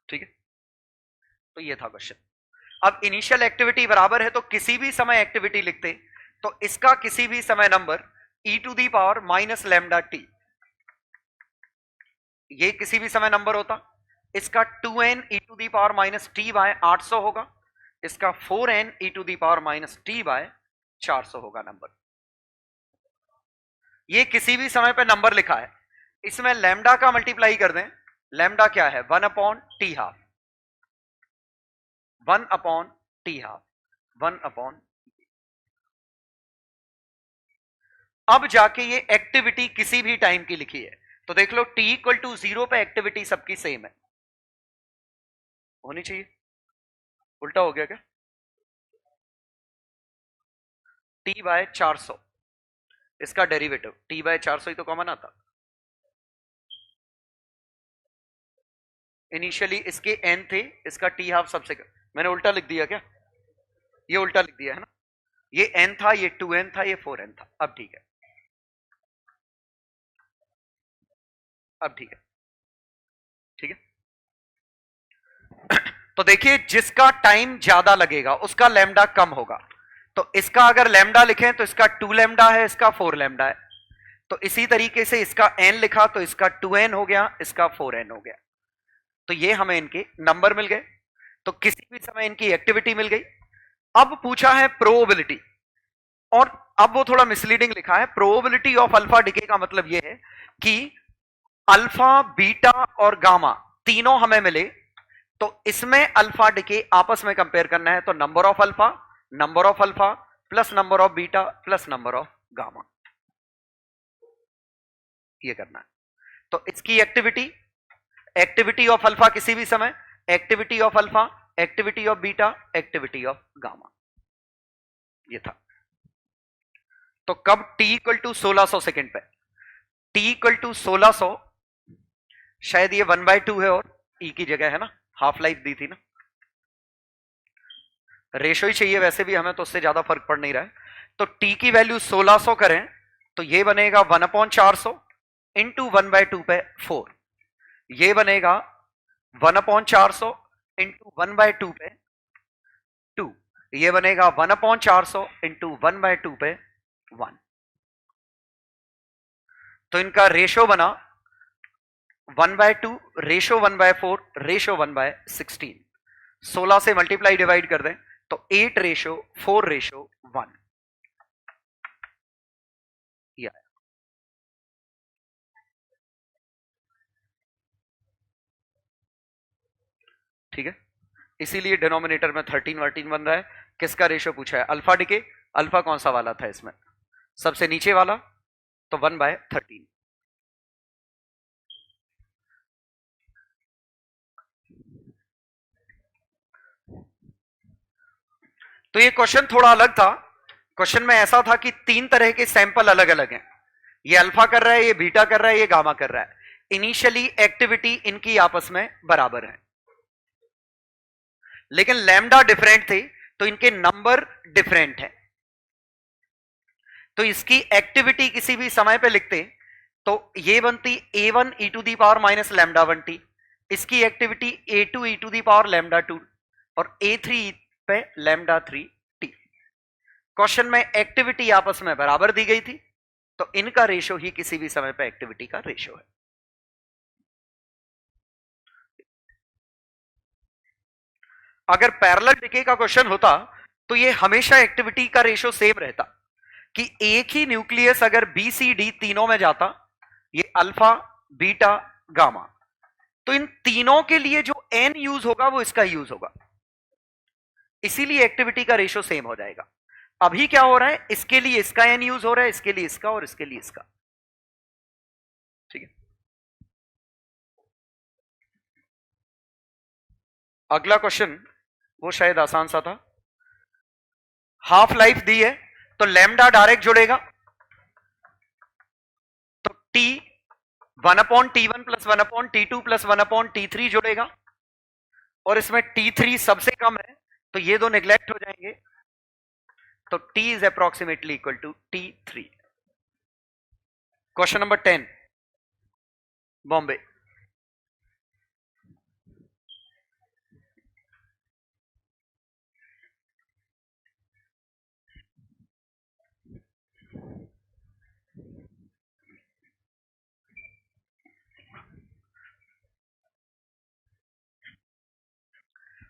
ठीक है, तो ये था क्वेश्चन। अब इनिशियल एक्टिविटी बराबर है तो किसी भी समय एक्टिविटी लिखते तो इसका किसी भी समय नंबर e⁻ लैम्डा टी, ये किसी भी समय नंबर होता, इसका 2n e⁻t बाय 800 होगा, इसका 4n e⁻t बाय 400 होगा नंबर। ये किसी भी समय पे नंबर लिखा है, इसमें लैम्डा का मल्टीप्लाई कर दें, लैम्डा क्या है 1/t हाफ, 1/t हाफ, 1/। अब जाके ये एक्टिविटी किसी भी टाइम की लिखी है, तो देख लो t = 0 पे एक्टिविटी सबकी सेम है, होनी चाहिए। उल्टा हो गया क्या, t बाय 400, इसका डेरिवेटिव t बाय 400 ही तो कॉमन आता। इनिशियली इसके n थे, इसका t हाफ सबसे मैंने उल्टा लिख दिया क्या, ये उल्टा लिख दिया है ना, ये n था, ये 2n था, ये 4n था। अब ठीक है, अब ठीक है, ठीक है। तो देखिए जिसका टाइम ज्यादा लगेगा उसका लैम्डा कम होगा, तो इसका अगर लैम्डा लिखें तो इसका 2 लैम्डा है, इसका 4 लैम्डा है। तो इसी तरीके से इसका n लिखा तो इसका 2n हो गया, इसका 4n हो गया। तो ये हमें इनके नंबर मिल गए, तो किसी भी समय इनकी एक्टिविटी मिल गई। अब पूछा है प्रोबेबिलिटी, और अब वो थोड़ा मिसलीडिंग लिखा है। प्रोबेबिलिटी ऑफ अल्फा डिके का मतलब ये है कि अल्फा, बीटा और गामा तीनों हमें मिले, तो इसमें अल्फा डिके आपस में कंपेयर करना है, तो number of alpha plus number of beta plus number of gamma, ये करना है। तो इसकी एक्टिविटी ऑफ अल्फा किसी भी समय, activity of alpha, activity of beta, activity of gamma, ये था। तो कब t = 1600 सेकेंड पे, t = 1600, शायद ये 1/2 है और e की जगह है ना, हाफ लाइफ दी थी ना, रेशो ही चाहिए वैसे भी हमें, तो उससे ज्यादा फर्क पड़ नहीं रहा है। तो t की वैल्यू 1600 करें तो ये बनेगा 1/400 इंटू 1/2 पे 4, ये बनेगा 1/400 इंटू 1/2 पे 2, ये बनेगा 1/400 इंटू 1/2 पे 1। तो इनका रेशो बना 1/2 रेशो 1/4 रेशो 1/16। 16 से मल्टीप्लाई डिवाइड कर दें तो 8:4:1, यह है। ठीक है, इसीलिए डिनोमिनेटर में 13 बन रहा है। किसका रेशो पूछा है, अल्फा डिके। अल्फा कौन सा वाला था इसमें, सबसे नीचे वाला, तो 1/13। तो ये क्वेश्चन थोड़ा अलग था। क्वेश्चन में ऐसा था कि 3 तरह के सैंपल अलग अलग हैं, ये अल्फा कर रहा है, ये बीटा कर रहा है, ये गामा कर रहा है। इनिशियली एक्टिविटी इनकी आपस में बराबर है, लेकिन लैम्डा डिफरेंट थे तो इनके नंबर डिफरेंट है। तो इसकी एक्टिविटी किसी भी समय पे लिखते तो ये बनती a1 e to the power minus lambda 1t, इसकी activity a2 e to the power lambda 2 और a3 पे लैम्डा 3t। क्वेश्चन में एक्टिविटी आपस में बराबर दी गई थी, तो इनका रेशो ही किसी भी समय पे एक्टिविटी का रेशो है। अगर पैरेलल डिके का क्वेश्चन होता तो ये हमेशा एक्टिविटी का रेशो सेम रहता कि एक ही न्यूक्लियस अगर बी सी डी तीनों में जाता, ये अल्फा बीटा गामा, तो इन तीनों के लिए जो एन यूज होगा वो इसका यूज होगा, इसीलिए एक्टिविटी का रेशो सेम हो जाएगा। अभी क्या हो रहा है, इसके लिए इसका एन यूज हो रहा है, इसके लिए इसका और इसके लिए इसका। ठीक है, अगला क्वेश्चन वो शायद आसान सा था। हाफ लाइफ दी है तो लैम्डा डायरेक्ट जुड़ेगा, तो T 1/T1 plus 1/T2 plus 1/T3 जुड़ेगा, और इसमें T3 सबसे कम है तो ये दो नेग्लेक्ट हो जाएंगे, तो T is approximately equal to T3। Question number 10 Bombay.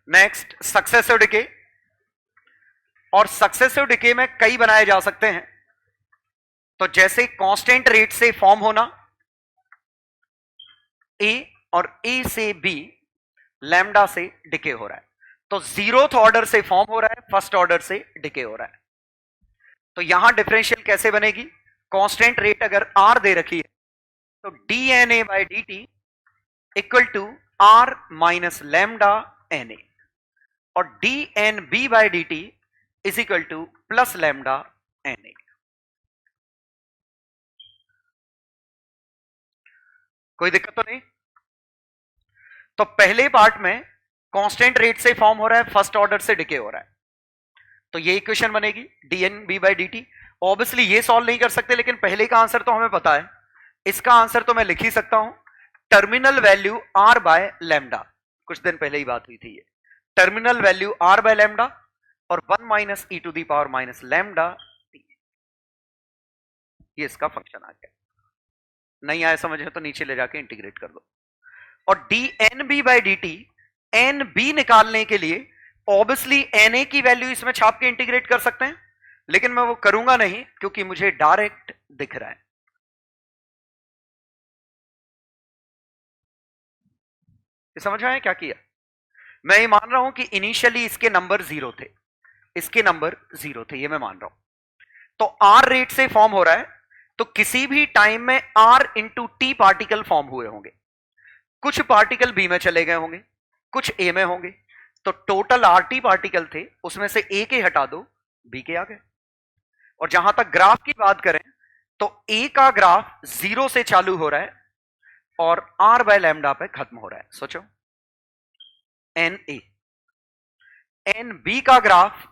Next successive decay, और सक्सेसिव डिके में कई बनाए जा सकते हैं। तो जैसे कांस्टेंट रेट से फॉर्म होना ए, और ए से बी लैम्डा से डिके हो रहा है, तो जीरोथ ऑर्डर से फॉर्म हो रहा है, फर्स्ट ऑर्डर से डिके हो रहा है। तो यहां डिफरेंशियल कैसे बनेगी, कांस्टेंट रेट अगर आर दे रखी है तो D N A by D T equal to R minus lambda N A, और D N B by D T is equal to plus lambda N A. कोई दिक्कत तो नहीं। तो पहले पार्ट में कांस्टेंट रेट से फॉर्म हो रहा है, फर्स्ट ऑर्डर से डिके हो रहा है, तो ये इक्वेशन बनेगी D N B by D T. Obviously ये सॉल्व नहीं कर सकते, लेकिन पहले का आंसर तो हमें पता है, इसका आंसर तो मैं लिख ही सकता हूं, terminal value R by lambda. कुछ दिन पहले ही बात हुई थी, ये terminal value R by lambda और 1 minus E to the power minus lambda, ये इसका फंक्शन आ गया। नहीं आया समझ में तो नीचे ले जाके इंटीग्रेट कर दो। और D N B by D T, N B निकालने के लिए ऑब्वियसली एन ए की वैल्यू इसमें छाप के इंटीग्रेट कर सकते हैं, लेकिन मैं वो करूंगा नहीं क्योंकि मुझे डायरेक्ट दिख रहा है। समझ में आया क्या किया? मैं ये मान रहा हूं कि इनिशियली इसके नंबर जीरो थे, इसके नंबर जीरो थे, ये मैं मान रहा हूं। तो आर रेट से फॉर्म हो रहा है, तो किसी भी टाइम में R into T particle form हुए होंगे, कुछ पार्टिकल बी में चले गए होंगे, कुछ ए में होंगे, तो टोटल आर टी पार्टिकल थे, उसमें से ए के हटा दो, बी के आ गए। और जहां तक ग्राफ की बात करें तो ए का ग्राफ जीरो से चालू हो रहा है और आर बाय लैम्डा पे खत्म हो रहा है। सोचो एन ए, एन बी का graph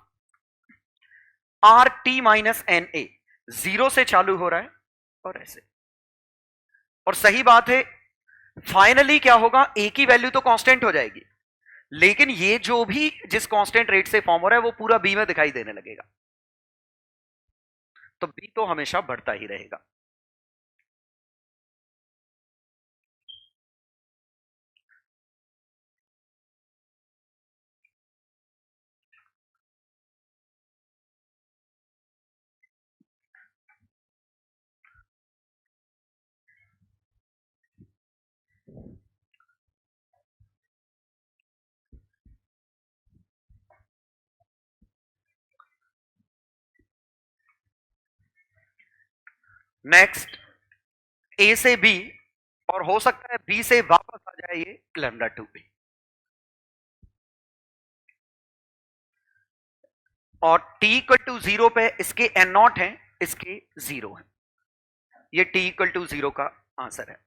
R T minus N A, zero से चालू हो रहा है और ऐसे। और सही बात है, फाइनली क्या होगा, ए की वैल्यू तो कांस्टेंट हो जाएगी, लेकिन ये जो भी जिस कांस्टेंट रेट से फॉर्म हो रहा है वो पूरा बी में दिखाई देने लगेगा, तो बी तो हमेशा बढ़ता ही रहेगा। नेक्स्ट ए से बी, और हो सकता है बी से वापस आ जाए ये लैम्डा 2 बी। और t इक्वल टू 0 पे इसके n नॉट है, इसके 0 है। ये t इक्वल टू 0 का आंसर है।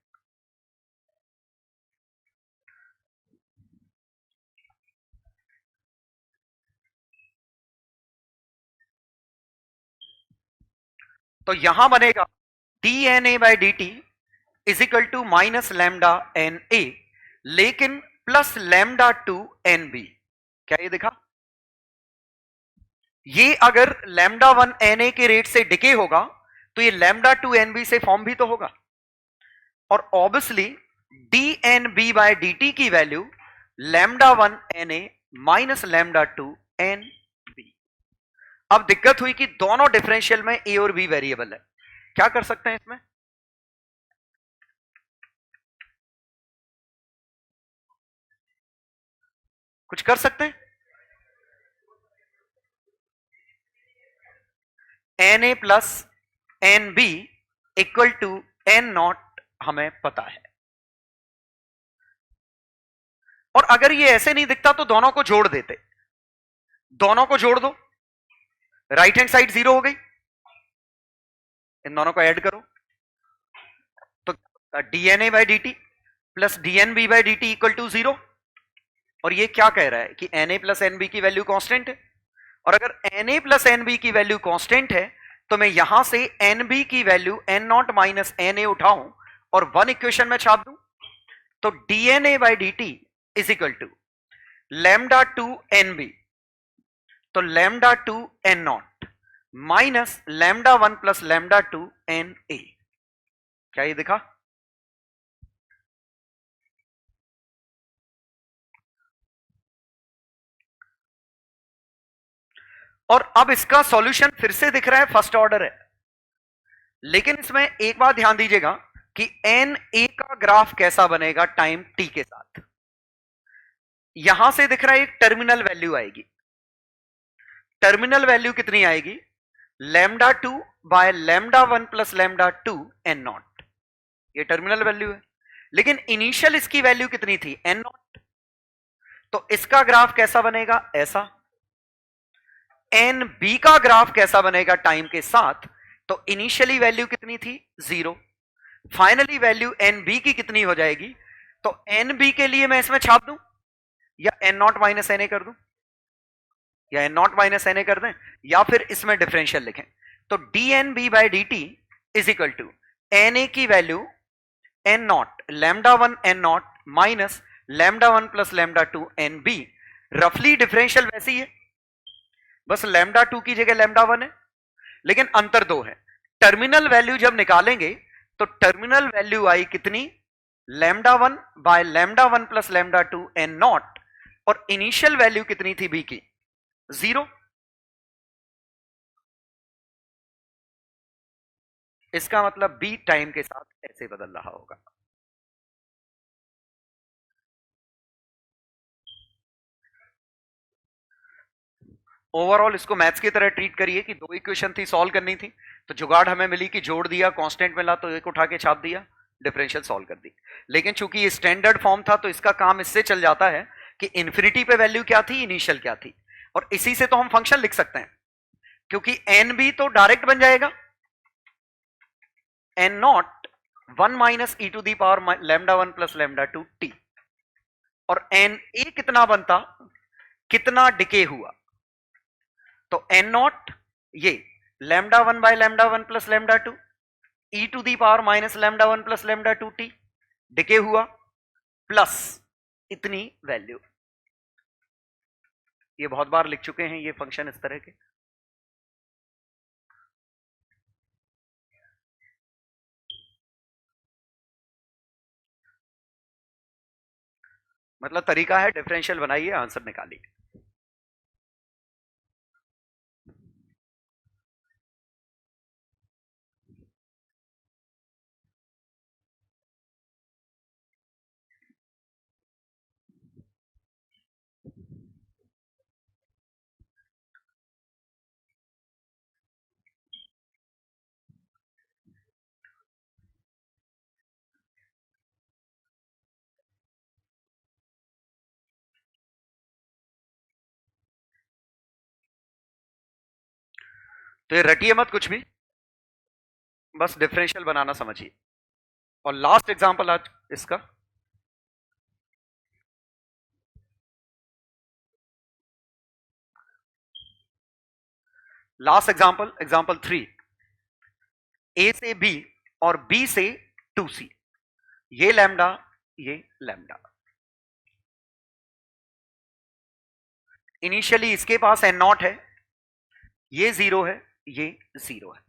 तो यहां बनेगा D N A by D T is equal to minus lambda N A, लेकिन plus lambda to N B. क्या ये दिखा? ये अगर लैम्डा वन एन ए के रेट से डिके होगा तो ये लैम्डा टू एन बी से फॉर्म भी तो होगा। और obviously D N B by D T की value lambda one N A minus lambda to N B. अब दिक्कत हुई कि दोनों डिफरेंशियल में ए और बी वेरिएबल है, क्या कर सकते हैं इसमें? कुछ कर सकते हैं? N A plus N B equal to N naught हमें पता है। और अगर ये ऐसे नहीं दिखता तो दोनों को जोड़ देते, दोनों को जोड़ दो, राइट हैंड साइड 0 हो गई, इन दोनों को ऐड करो तो DNA by D T plus DNB by D T equal to 0। और ये क्या कह रहा है कि N A plus N B की वैल्यू कांस्टेंट है। और अगर N A plus N B की वैल्यू कांस्टेंट है तो मैं यहां से एन बी की value N not minus N A उठाऊं और वन इक्वेशन में छाप दूं, तो DNA by D T is equal to lambda to N B, तो lambda to N not minus lambda one plus lambda to N A. क्या ये दिखा? और अब इसका सॉल्यूशन फिर से दिख रहा है फर्स्ट ऑर्डर है, लेकिन इसमें एक बात ध्यान दीजिएगा कि एन ए का ग्राफ कैसा बनेगा टाइम टी के साथ। यहां से दिख रहा है एक टर्मिनल वैल्यू आएगी, टर्मिनल वैल्यू कितनी आएगी? Lambda two by lambda one plus lambda to N naught, ये टर्मिनल वैल्यू है। लेकिन इनिशियल इसकी वैल्यू कितनी थी? N naught. तो इसका ग्राफ कैसा बनेगा? ऐसा। एन बी का ग्राफ कैसा बनेगा टाइम के साथ? तो इनिशियली वैल्यू कितनी थी? 0। फाइनली वैल्यू एन बी की कितनी हो जाएगी? तो एन बी के लिए मैं इसमें छाप दूं या N not minus N A कर दूं, या N not minus N A कर दें, या फिर इसमें डिफरेंशियल लिखें। तो D N B by D T is equal to N A की value N not lambda one N not minus lambda one plus lambda to N B. रफली differential वैसी है, बस लैम्डा टू की जगह लैम्डा वन है, लेकिन अंतर दो है। टर्मिनल वैल्यू जब निकालेंगे तो टर्मिनल वैल्यू आई कितनी? Lambda one by lambda one plus lambda to N naught, और इनिशियल वैल्यू कितनी थी बी की? 0। इसका मतलब बी टाइम के साथ ऐसे बदल रहा होगा। ओवरऑल इसको मैथ्स की तरह ट्रीट करिए कि दो इक्वेशन थी, सॉल्व करनी थी, तो जुगाड़ हमें मिली कि जोड़ दिया, कांस्टेंट मिला तो एक उठा के छाप दिया, डिफरेंशियल सॉल्व कर दी। लेकिन चूंकि ये स्टैंडर्ड फॉर्म था तो इसका काम इससे चल जाता है कि इन्फिनिटी पे वैल्यू क्या थी, इनिशियल क्या थी, और इसी से तो हम फंक्शन लिख सकते हैं, क्योंकि एन बी तो डायरेक्ट बन जाएगा N naught one minus E to the power lambda one plus lambda two T, और एन ए कितना बनता, कितना डिके हुआ, तो एन नॉट ये lambda one by lambda one plus lambda two E to the power minus lambda one plus lambda two T decay हुआ, plus इतनी value. ये बहुत बार लिख चुके हैं ये फंक्शन इस तरह के। मतलब तरीका है, डिफरेंशियल बनाइए, आंसर निकालिए। तो ये रटिए मत कुछ भी, बस डिफरेंशियल बनाना समझिए। और लास्ट एग्जांपल आज इसका, लास्ट एग्जांपल, एग्जांपल 3, ए से बी और बी से 2c, ये लैम्डा, ये लैम्डा। इनिशियली इसके पास n नॉट है, ये 0 है, ये 0 है।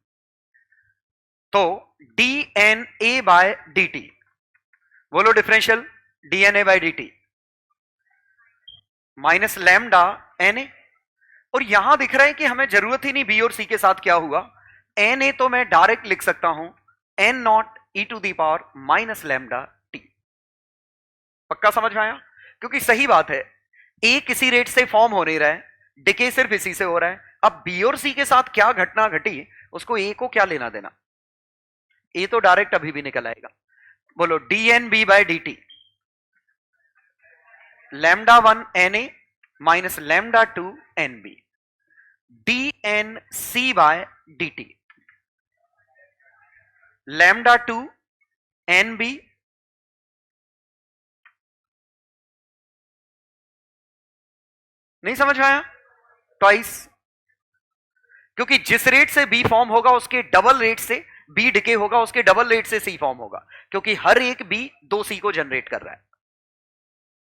तो dna बाय dt, बोलो differential, dna by dt minus lambda na। और यहां दिख रहा है कि हमें जरूरत ही नहीं बी और सी के साथ क्या हुआ, na तो मैं डायरेक्ट लिख सकता हूं n naught e to the power minus lambda T. पक्का समझ में आया? क्योंकि सही बात है, ए किसी रेट से फॉर्म हो नहीं रहा है, डिके सिर्फ इसी से हो रहा है। अब बी और सी के साथ क्या घटना घटी, उसको ए को क्या लेना देना, ए तो डायरेक्ट अभी भी निकल आएगा। बोलो D N B by D T, lambda 1 N A minus lambda 2 N B, D N C by D T, lambda 2 N B नहीं समझ में आया? ट्वाइस, क्योंकि जिस रेट से बी फॉर्म होगा उसके डबल रेट से बी डिके होगा, उसके डबल रेट से सी फॉर्म होगा, क्योंकि हर एक बी 2c को जनरेट कर रहा है।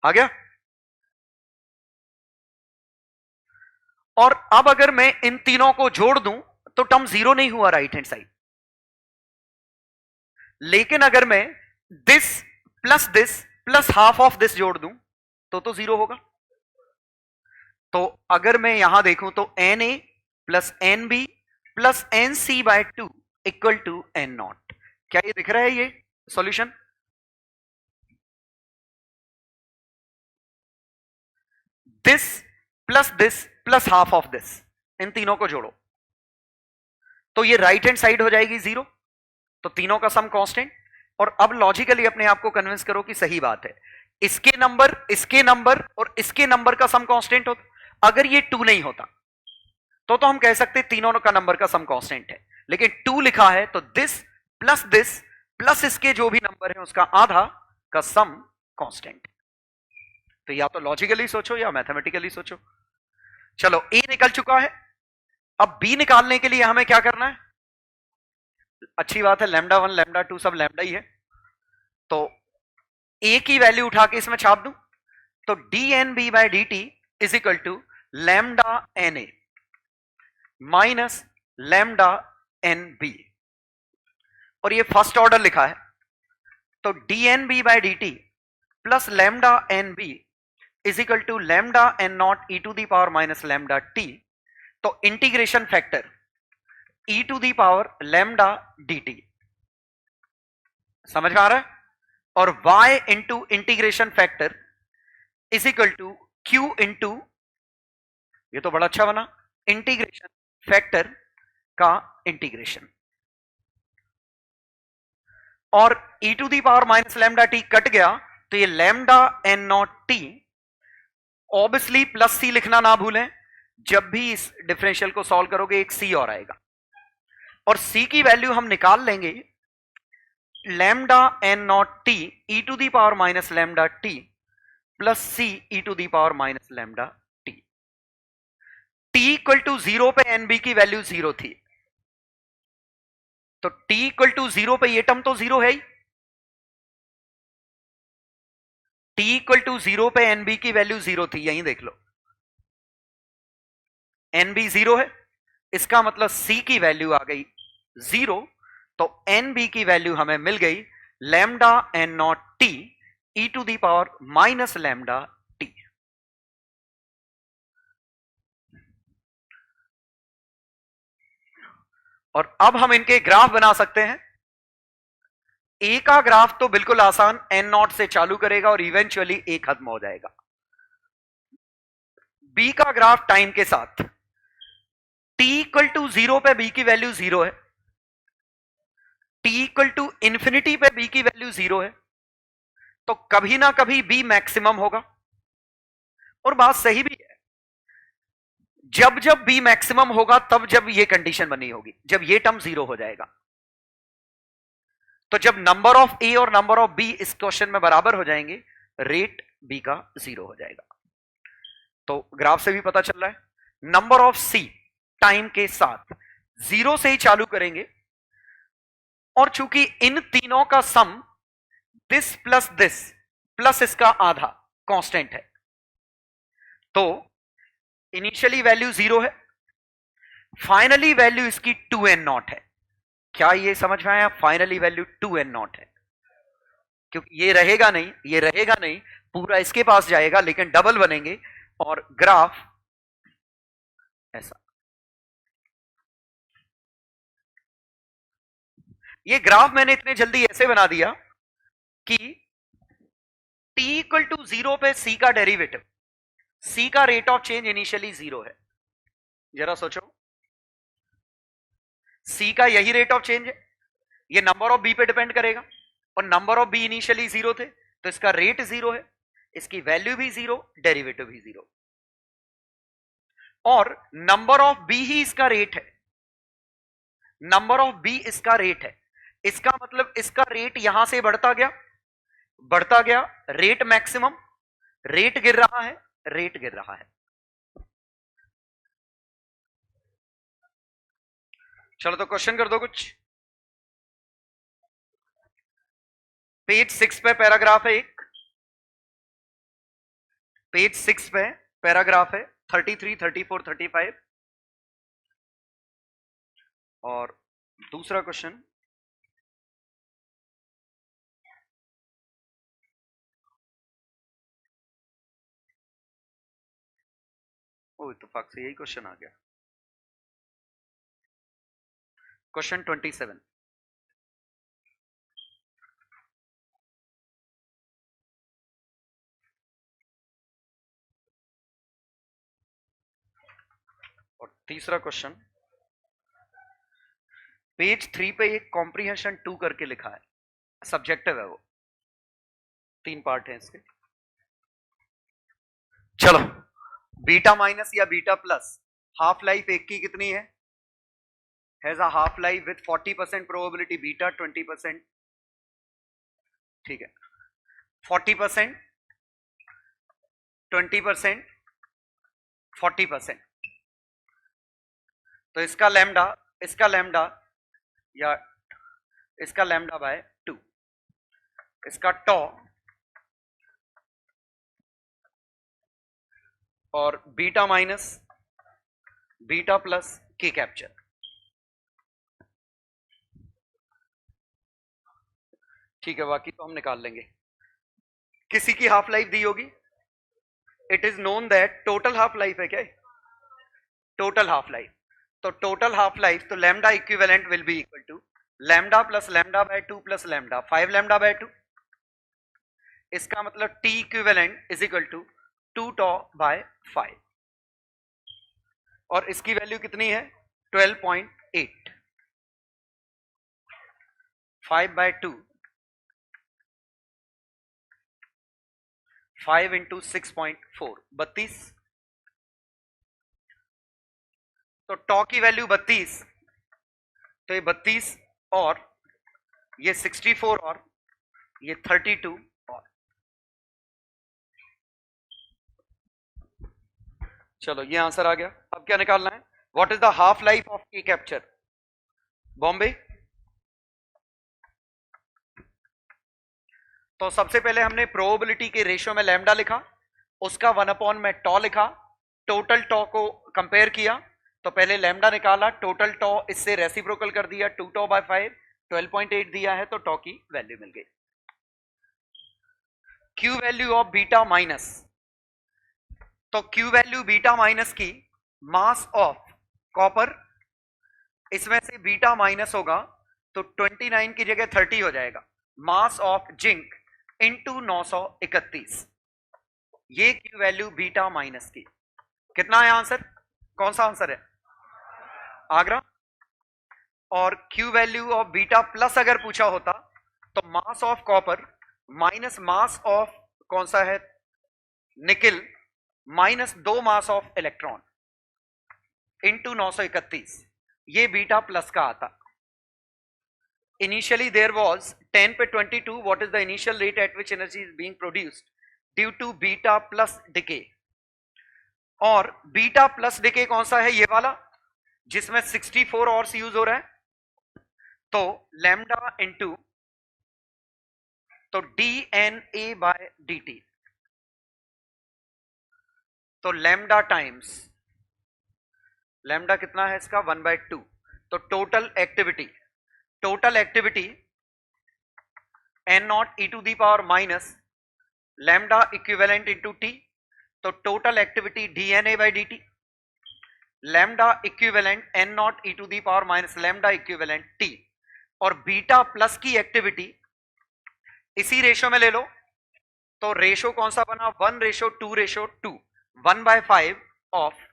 आ गया? और अब अगर मैं इन तीनों को जोड़ दूं तो टर्म 0 नहीं हुआ राइट हैंड साइड, लेकिन अगर मैं this plus half of this जोड़ दूं तो 0 होगा। तो अगर मैं यहां देखूं तो N A plus N B plus N C by 2 equal to N not. क्या ये दिख रहा है ये solution? This plus half of this, इन तीनों को जोड़ो तो ये राइट हैंड साइड हो जाएगी 0, तो तीनों का सम कांस्टेंट। और अब लॉजिकली अपने आप को कन्विंस करो कि सही बात है, इसके नंबर और इसके नंबर का सम कांस्टेंट होता। अगर ये 2 नहीं होता तो हम कह सकते तीनों का नंबर का सम कांस्टेंट है, लेकिन 2 लिखा है तो दिस प्लस इसके जो भी नंबर है उसका आधा का सम कांस्टेंट। तो या तो लॉजिकली सोचो या मैथमेटिकली सोचो। चलो ए निकल चुका है, अब बी निकालने के लिए हमें क्या करना है? अच्छी बात है, लैम्डा 1 लैम्डा 2 सब लैम्डा ही है, तो ए की वैल्यू उठा के इसमें छाप दूं तो D N B by D T is equal to lambda N A minus lambda N B, और ये फर्स्ट ऑर्डर लिखा है, तो D N B by D T plus lambda N B is equal to lambda N not E to the power minus lambda T. तो integration factor E to the power lambda D T, समझ में आ रहा है? और y into integration factor is equal to Q into, ये तो बड़ा अच्छा बना, इंटीग्रेशन फैक्टर का इंटीग्रेशन। और e to the power minus lambda T cut गया तो ये lambda N not T, obviously plus C लिखना ना भूलें, जब भी इस डिफरेंशियल को सॉल्व करोगे एक सी और आएगा, और सी की वैल्यू हम निकाल लेंगे lambda N not T E to the power minus lambda T plus C E to the power minus lambda T. T equal to 0 पे एन बी की वैल्यू 0 थी, तो t इक्वल टू 0 पे ये टर्म तो 0 है ही, t इक्वल टू 0 पे N B की वैल्यू 0 थी, यहीं देख लो एन बी 0 है, इसका मतलब c की वैल्यू आ गई 0, तो एन बी की वैल्यू हमें मिल गई lambda N not T E to the power minus lambda T. और अब हम इनके ग्राफ बना सकते हैं। ए का ग्राफ तो बिल्कुल आसान, एन नॉट से चालू करेगा और इवेंचुअली ए खत्म हो जाएगा। बी का ग्राफ टाइम के साथ, t इक्वल टू 0 पे बी की वैल्यू 0 है, t इक्वल टू इंफिनिटी पे बी की वैल्यू 0 है, तो कभी ना कभी बी मैक्सिमम होगा। और बात सही भी है, जब जब बी मैक्सिमम होगा तब जब ये कंडीशन बनी होगी, जब ये टर्म 0 हो जाएगा। तो जब नंबर ऑफ ए और नंबर ऑफ बी इस क्वेश्चन में बराबर हो जाएंगे, रेट बी का 0 हो जाएगा। तो ग्राफ से भी पता चल रहा है नंबर ऑफ सी टाइम के साथ 0 से ही चालू करेंगे, और चूंकि इन तीनों का सम दिस प्लस इसका आधा कांस्टेंट है, तो इनिशियली वैल्यू 0 है, फाइनली वैल्यू इसकी 2n0 है। क्या ये समझ में आया? फाइनली वैल्यू 2n0 है, क्योंकि ये रहेगा नहीं, पूरा इसके पास जाएगा, लेकिन डबल बनेंगे और ग्राफ ऐसा। ये ग्राफ मैंने इतने जल्दी ऐसे बना दिया कि t इक्वल टू 0 पे c का डेरिवेटिव, c का रेट ऑफ चेंज इनिशियली 0 है। जरा सोचो, c का यही रेट ऑफ चेंज है, ये नंबर ऑफ b पे डिपेंड करेगा, और नंबर ऑफ b इनिशियली 0 थे, तो इसका रेट 0 है, इसकी वैल्यू भी 0, डेरिवेटिव भी 0, और नंबर ऑफ b ही इसका रेट है, नंबर ऑफ b इसका रेट है। इसका मतलब इसका रेट यहां से बढ़ता गया, रेट मैक्सिमम, रेट गिर रहा है। चलो तो क्वेश्चन कर दो कुछ। पेज 6 पे पैराग्राफ है एक, पेज 6 पे पैराग्राफ है 33, 34, 35, और दूसरा क्वेश्चन इत्तेफाक से यही क्वेश्चन आ गया, क्वेश्चन 27। और तीसरा क्वेश्चन पेज 3 पे एक कॉम्प्रिहेंशन 2 करके लिखा है, सब्जेक्टिव है वो, 3 पार्ट है इसके। चलो, बीटा माइनस या बीटा प्लस हाफ लाइफ एक की कितनी है? Has a half life with 40% probability beta 20%, ठीक है, 40%, 20%, 40%, तो इसका लैम्डा या इसका लैम्डा बाय 2, इसका टॉ और बीटा माइनस बीटा प्लस के कैप्चर। ठीक है, बाकी तो हम निकाल लेंगे। किसी की हाफ लाइफ दी होगी, it is known that total half life है, क्या है टोटल हाफ लाइफ? तो टोटल हाफ लाइफ, तो lambda equivalent will be equal to lambda plus lambda by 2 plus lambda 5 lambda by 2। इसका मतलब T equivalent is equal to 2 tau by 5, और इसकी value कितनी है? 12.8, 5 बाय 2, 5 इंटू 6.4, 32। तो टॉ की वैल्यू 32, तो ये 32 और ये 64 और ये 32 और, चलो ये आंसर आ गया। अब क्या निकालना है? What is the half life of के कैप्चर बॉम्बे? तो सबसे पहले हमने प्रोबेबिलिटी के रेशियो में लैम्डा लिखा, उसका 1 में टॉ लिखा, टोटल टॉ को कंपेयर किया, तो पहले लैम्डा निकाला, टोटल टॉ इससे रेसिप्रोकल कर दिया, 2 टॉ बाय 5, 12.8 दिया है, तो टॉ की वैल्यू मिल गई। Q value of beta minus, तो क्यू वैल्यू बीटा माइनस की मास ऑफ कॉपर, इसमें से बीटा माइनस होगा तो 29 की जगह 30 हो जाएगा, मास ऑफ जिंक इंटू 931, ये क्यू वैल्यू बीटा माइनस की। कितना है आंसर? कौन सा आंसर है? आगरा। और Q value of beta plus अगर पूछा होता तो mass of copper minus mass of कौन सा है? Nickel, minus 2 mass of electron, into 931, ये बीटा प्लस का आता। इनिशियली देयर वाज 10 पे 22, what is the initial rate at which energy is being produced due to beta plus decay. और beta plus decay कौन सा है? ये वाला जिसमें 64 और यूज हो रहा है। तो लैम्डा इंटू तो D N A by D T, तो लैम्डा टाइम्स लैम्डा कितना है इसका? 1/2। तो total activity N not E to the power minus lambda equivalent into T, तो total activity D N A by D T, lambda equivalent N not E to the power minus lambda equivalent T. और beta plus की activity इसी ratio में ले लो, तो ratio कौन सा बना? 1:2:2, 1/5 of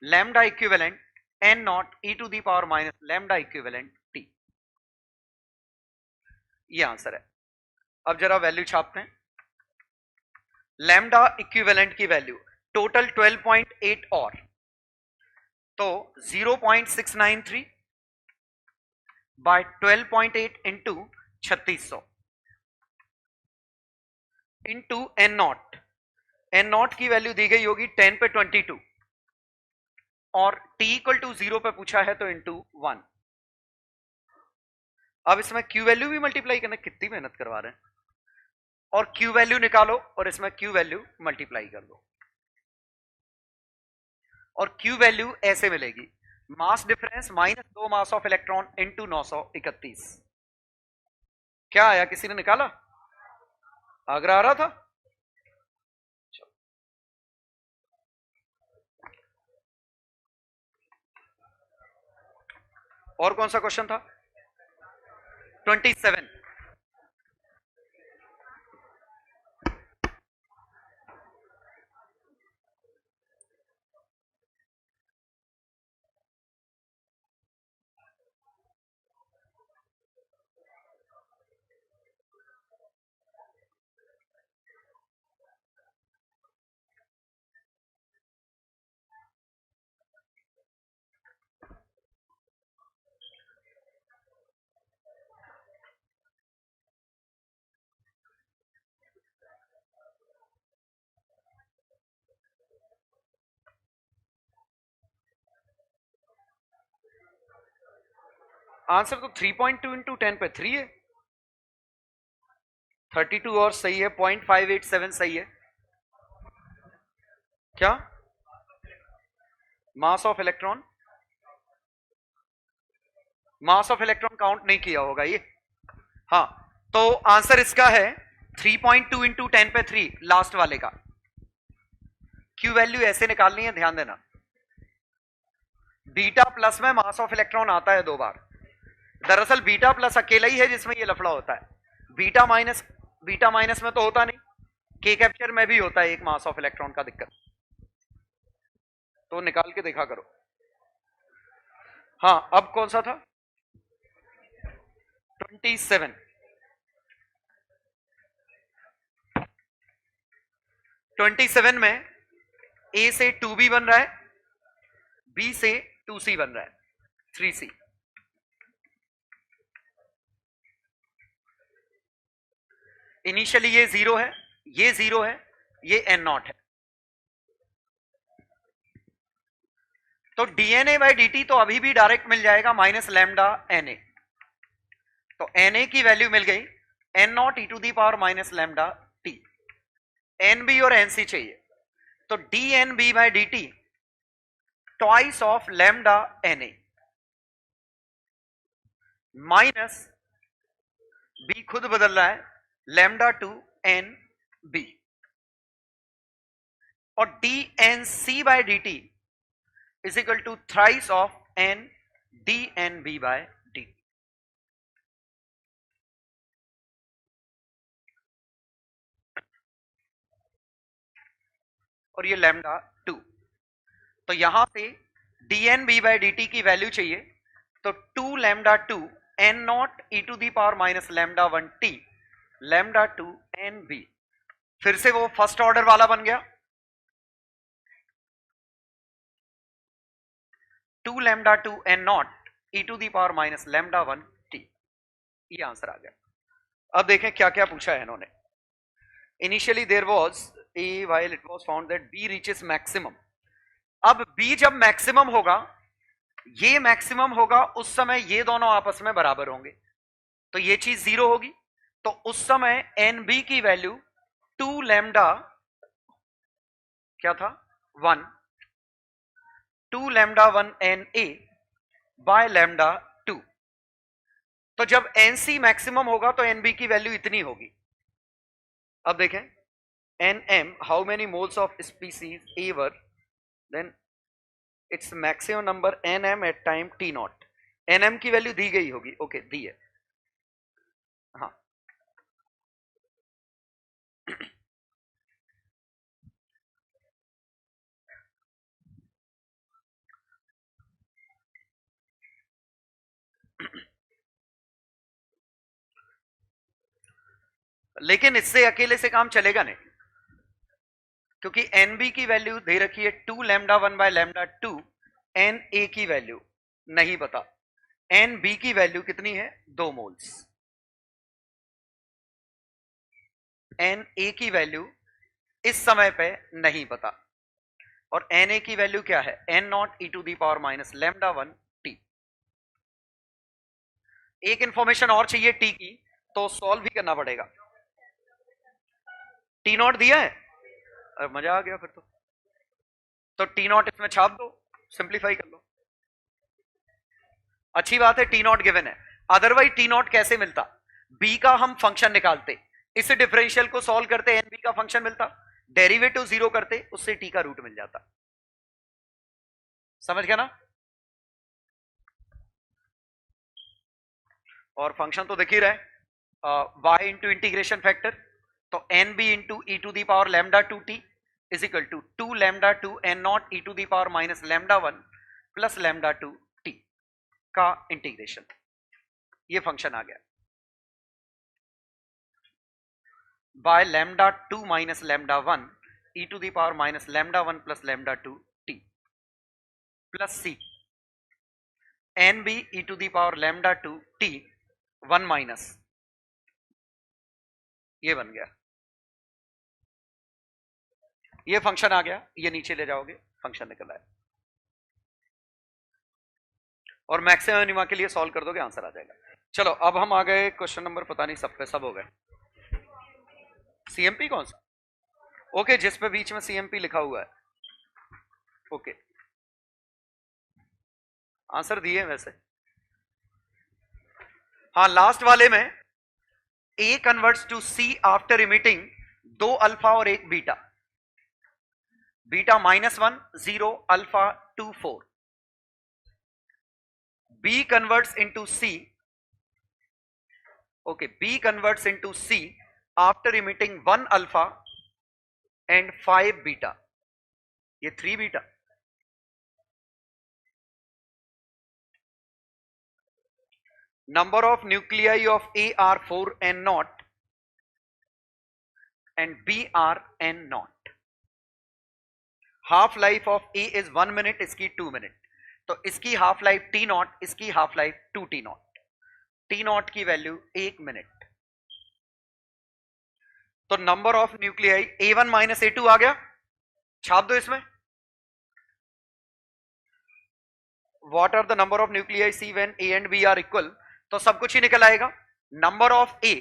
lambda equivalent N not E to the power minus lambda equivalent T. ये आंसर है। अब जरा वैल्यू छापते हैं। लैम्डा इक्विवेलेंट की वैल्यू टोटल 12.8 और, तो 0.693 by 12.8 into 3600 into N naught की वैल्यू दी गई होगी 10 पे 22 और t इक्वल टू 0 पे पूछा है तो इंटू 1। अब इसमें क्यू वैल्यू भी मल्टीप्लाई करना, कितनी मेहनत करवा रहे हैं। और क्यू वैल्यू निकालो और इसमें क्यू वैल्यू मल्टीप्लाई कर दो, और क्यू वैल्यू ऐसे मिलेगी, mass difference -2 mass of electron into 931। क्या आया? किसी ने निकाला? आगरा आ रहा था? और कौन सा क्वेश्चन था? 27। आंसर तो 3.2 इंटू 10 पे 3 है। 32 और सही है, 0.587 सही है। क्या मास ऑफ इलेक्ट्रॉन काउंट नहीं किया होगा ये। हाँ, तो आंसर इसका है 3.2 इंटू 10 पे 3 लास्ट वाले का। क्यू वैल्यू ऐसे निकालनी है, ध्यान देना। बीटा प्लस में मास ऑफ इलेक्ट्रॉन आता है 2 बार। दरअसल बीटा प्लस अकेला ही है जिसमें ये लफड़ा होता है। बीटा माइनस में तो होता नहीं, के कैप्चर में भी होता है एक मास ऑफ इलेक्ट्रॉन का दिक्कत, तो निकाल के देखा करो। हाँ, अब कौन सा था? 27। 27 में ए से 2b बन रहा है, बी से 2c बन रहा है, 3c। इनिशियली ये 0 है, ये 0 है, ये एन नॉट है। तो डीएनए बाई डी तो अभी भी डायरेक्ट मिल जाएगा माइनस लैम्डा एन ए। तो एन ए की वैल्यू मिल गई N not E to the power minus lambda T. N B और एन सी चाहिए, तो D N B by D T twice of lambda N A minus B खुद बदल रहा है लैम्डा टू एन बी, और D N C by D T is equal to thrice of N D N B by D. और ये lambda 2, तो यहां से D N B by D T की वैल्यू चाहिए, तो 2 lambda 2 N not E to the power minus lambda 1 T lambda 2 N B. फिर से वो फर्स्ट ऑर्डर वाला बन गया। 2 lambda 2 N not E to the power minus lambda 1 T. ये आंसर आ गया। अब देखें क्या क्या पूछा है इन्होंने। Initially there was a while it was found that B reaches maximum. अब बी जब मैक्सिमम होगा, ये मैक्सिमम होगा, उस समय ये दोनों आपस में बराबर होंगे, तो ये चीज 0 होगी। तो उस समय एन बी की वैल्यू 2 लैम्डा क्या था 1, 2 lambda 1 N A by lambda 2। तो जब एन सी मैक्सिमम होगा तो एन बी की वैल्यू इतनी होगी। अब देखें N M how many moles of species A were, then it's maximum number N M at time T naught. N M की वैल्यू दी गई होगी, ओके दी है, हाँ। लेकिन इससे अकेले से काम चलेगा नहीं, क्योंकि एन बी की वैल्यू दे रखी है 2 lambda 1 by lambda 2, N A की वैल्यू नहीं पता, एन बी की वैल्यू कितनी है 2 मोल्स, एन ए की वैल्यू इस समय पे नहीं पता, और एन ए की वैल्यू क्या है N not E to the power minus lambda 1 T. एक इंफॉर्मेशन और चाहिए टी की, तो सॉल्व भी करना पड़ेगा। टी नॉट दिया है, अरे मजा आ गया फिर तो टी नॉट इसमें छाप दो, सिंप्लीफाई कर लो। अच्छी बात है टी नॉट गिवन है, अदरवाइज टी नॉट कैसे मिलता, बी का हम फंक्शन निकालते, इस डिफरेंशियल को सॉल्व करते एन बी का फंक्शन मिलता, डेरिवेटिव 0 करते, उससे टी का रूट मिल जाता। समझ गया ना। और फंक्शन तो दिख ही रहे, y इंटू इंटीग्रेशन फैक्टर, तो N B into e to the power lambda 2 T is equal to 2 lambda 2 N not E to the power minus lambda 1 plus lambda 2 T का इंटीग्रेशन। ये फंक्शन आ गया by lambda 2 minus lambda 1 e to the power minus lambda 1 plus lambda 2 T plus C N B e to the power lambda 2 T 1 minus, ये बन गया, ये function आ गया, ये नीचे ले जाओगे फंक्शन निकल आया, और मैक्सिमम मिनिमा के लिए सॉल्व कर दोगे आंसर आ जाएगा। चलो अब हम आ गए क्वेश्चन नंबर, पता नहीं सब पे सब हो गए। सीएमपी कौन सा, ओके जिस पे बीच में सीएमपी लिखा हुआ है, ओके आंसर दिए वैसे, हाँ लास्ट वाले में A converts to C after emitting 2 alpha और 1 beta, beta -1 0 alpha 2 4, B converts into C, okay B converts into C after emitting 1 alpha and 5 beta, ये 3 beta, number of nuclei of A are 4 and naught and B are n naught, half life of A is 1 minute, इसकी 2 minute, तो इसकी half life T naught, इसकी half life 2 T naught, T naught की value 1 minute, तो number of nuclei A1 minus A2 आ गया, छाप दो इसमें, what are the number of nuclei C when A and B are equal, तो सब कुछ ही निकल आएगा, number of A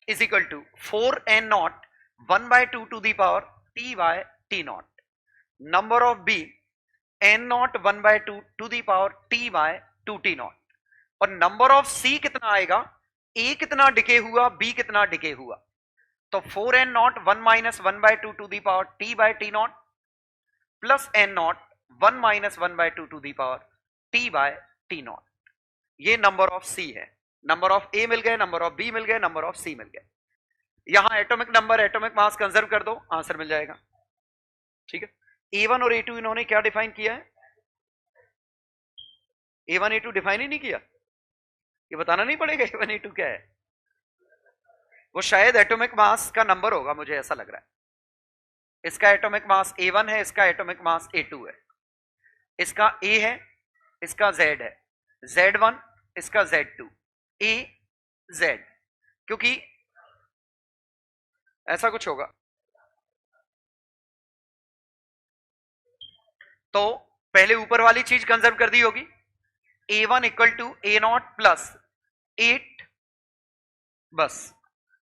is equal to 4 n naught 1 by 2 to the power T by T naught, number of B n naught 1 by 2 to the power T by 2 T naught, और number of C कितना आएगा, A कितना decay हुआ, B कितना decay हुआ, तो 4 n naught 1 minus 1 by 2 to the power T by T naught plus n naught 1 minus 1 by 2 to the power T by T naught, ये number of C है, number of A मिल गए, number of B मिल गए, number of C मिल गए, यहां atomic number atomic mass conserve कर दो, answer मिल जाएगा। ठीक है, A1 और A2 इन्होंने क्या डिफाइन किया है, A1 A2 डिफाइन ही नहीं किया, ये बताना नहीं पड़ेगा A1 A2 क्या है, वो शायद एटॉमिक मास का नंबर होगा, मुझे ऐसा लग रहा है, इसका एटॉमिक मास A1 है, इसका एटॉमिक मास A2 है, इसका A है, इसका Z है, Z1 इसका Z2, A Z, क्योंकि ऐसा कुछ होगा। तो पहले ऊपर वाली चीज कंजर्व कर दी होगी, A1 equal to A0 plus 8 बस,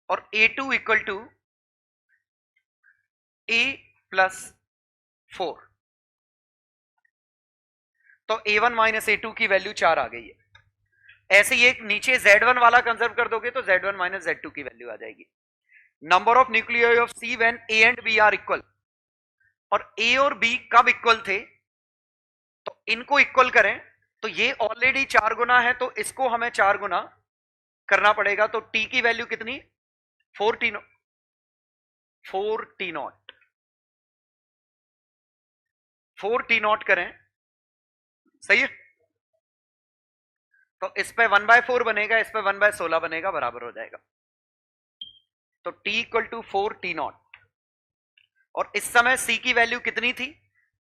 और A2 equal to A plus 4। तो A1 माइनस A2 की वैल्यू 4 आ गई है। ऐसे ही एक नीचे Z1 वाला कंजर्व कर दोगे तो Z1 माइनस Z2 की वैल्यू आ जाएगी। Number of nuclei of C when A and B are equal, और A और B कब इक्वल थे, तो इनको इक्वल करें तो ये ऑलरेडी 4 गुना है, तो इसको हमें 4 गुना करना पड़ेगा। तो T की वैल्यू कितनी, 4T0, 4T0 करें, सही है। तो इस पे 1/4 बनेगा, इस पे 1/16 बनेगा, बराबर हो जाएगा। तो T इक्वल टू 4T0, और इस समय C की वैल्यू कितनी थी,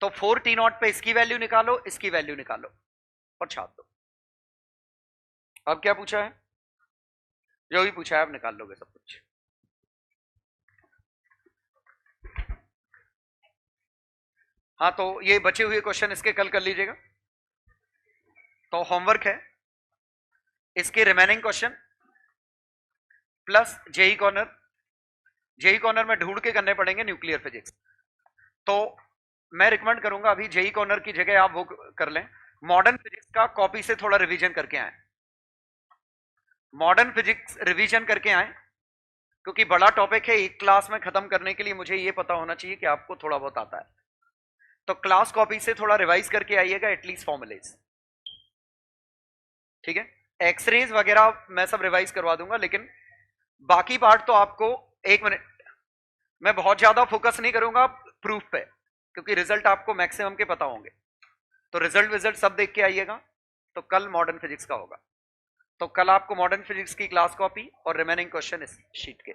तो 4T0 पे इसकी वैल्यू निकालो, इसकी वैल्यू निकालो और छाप दो। अब क्या पूछा है, जो भी पूछा है आप निकाल लोगे सब कुछ। हाँ, तो ये बचे हुए क्वेश्चन इसके कल कर लीजिएगा। तो होमवर्क है इसके remaining question plus JEE corner. JEE corner में ढूंढ के करने पड़ेंगे न्यूक्लियर फिजिक्स। तो मैं रिकमेंड करूंगा अभी जेई कॉर्नर की जगह आप वो कर लें, मॉडर्न फिजिक्स का कॉपी से थोड़ा रिवीजन करके आए, मॉडर्न फिजिक्स रिवीजन करके आए, क्योंकि बड़ा टॉपिक है, एक क्लास में खत्म करने के लिए मुझे ये पता होना चाहिए कि आपको थोड़ा बहुत आता है। तो क्लास कॉपी से थोड़ा रिवाइज करके आइएगा, एटलीस्ट फॉर्मुलेज, ठीक है। एक्सरेज वगैरह मैं सब रिवाइज करवा दूंगा, लेकिन बाकी पार्ट तो आपको, एक मिनट, मैं बहुत ज्यादा फोकस नहीं करूंगा प्रूफ पे, क्योंकि रिजल्ट आपको मैक्सिमम के पता होंगे। तो रिजल्ट सब देख के आइएगा। तो कल मॉडर्न फिजिक्स का होगा, तो कल आपको मॉडर्न फिजिक्स की क्लास कॉपी और रिमेनिंग क्वेश्चन इस शीट के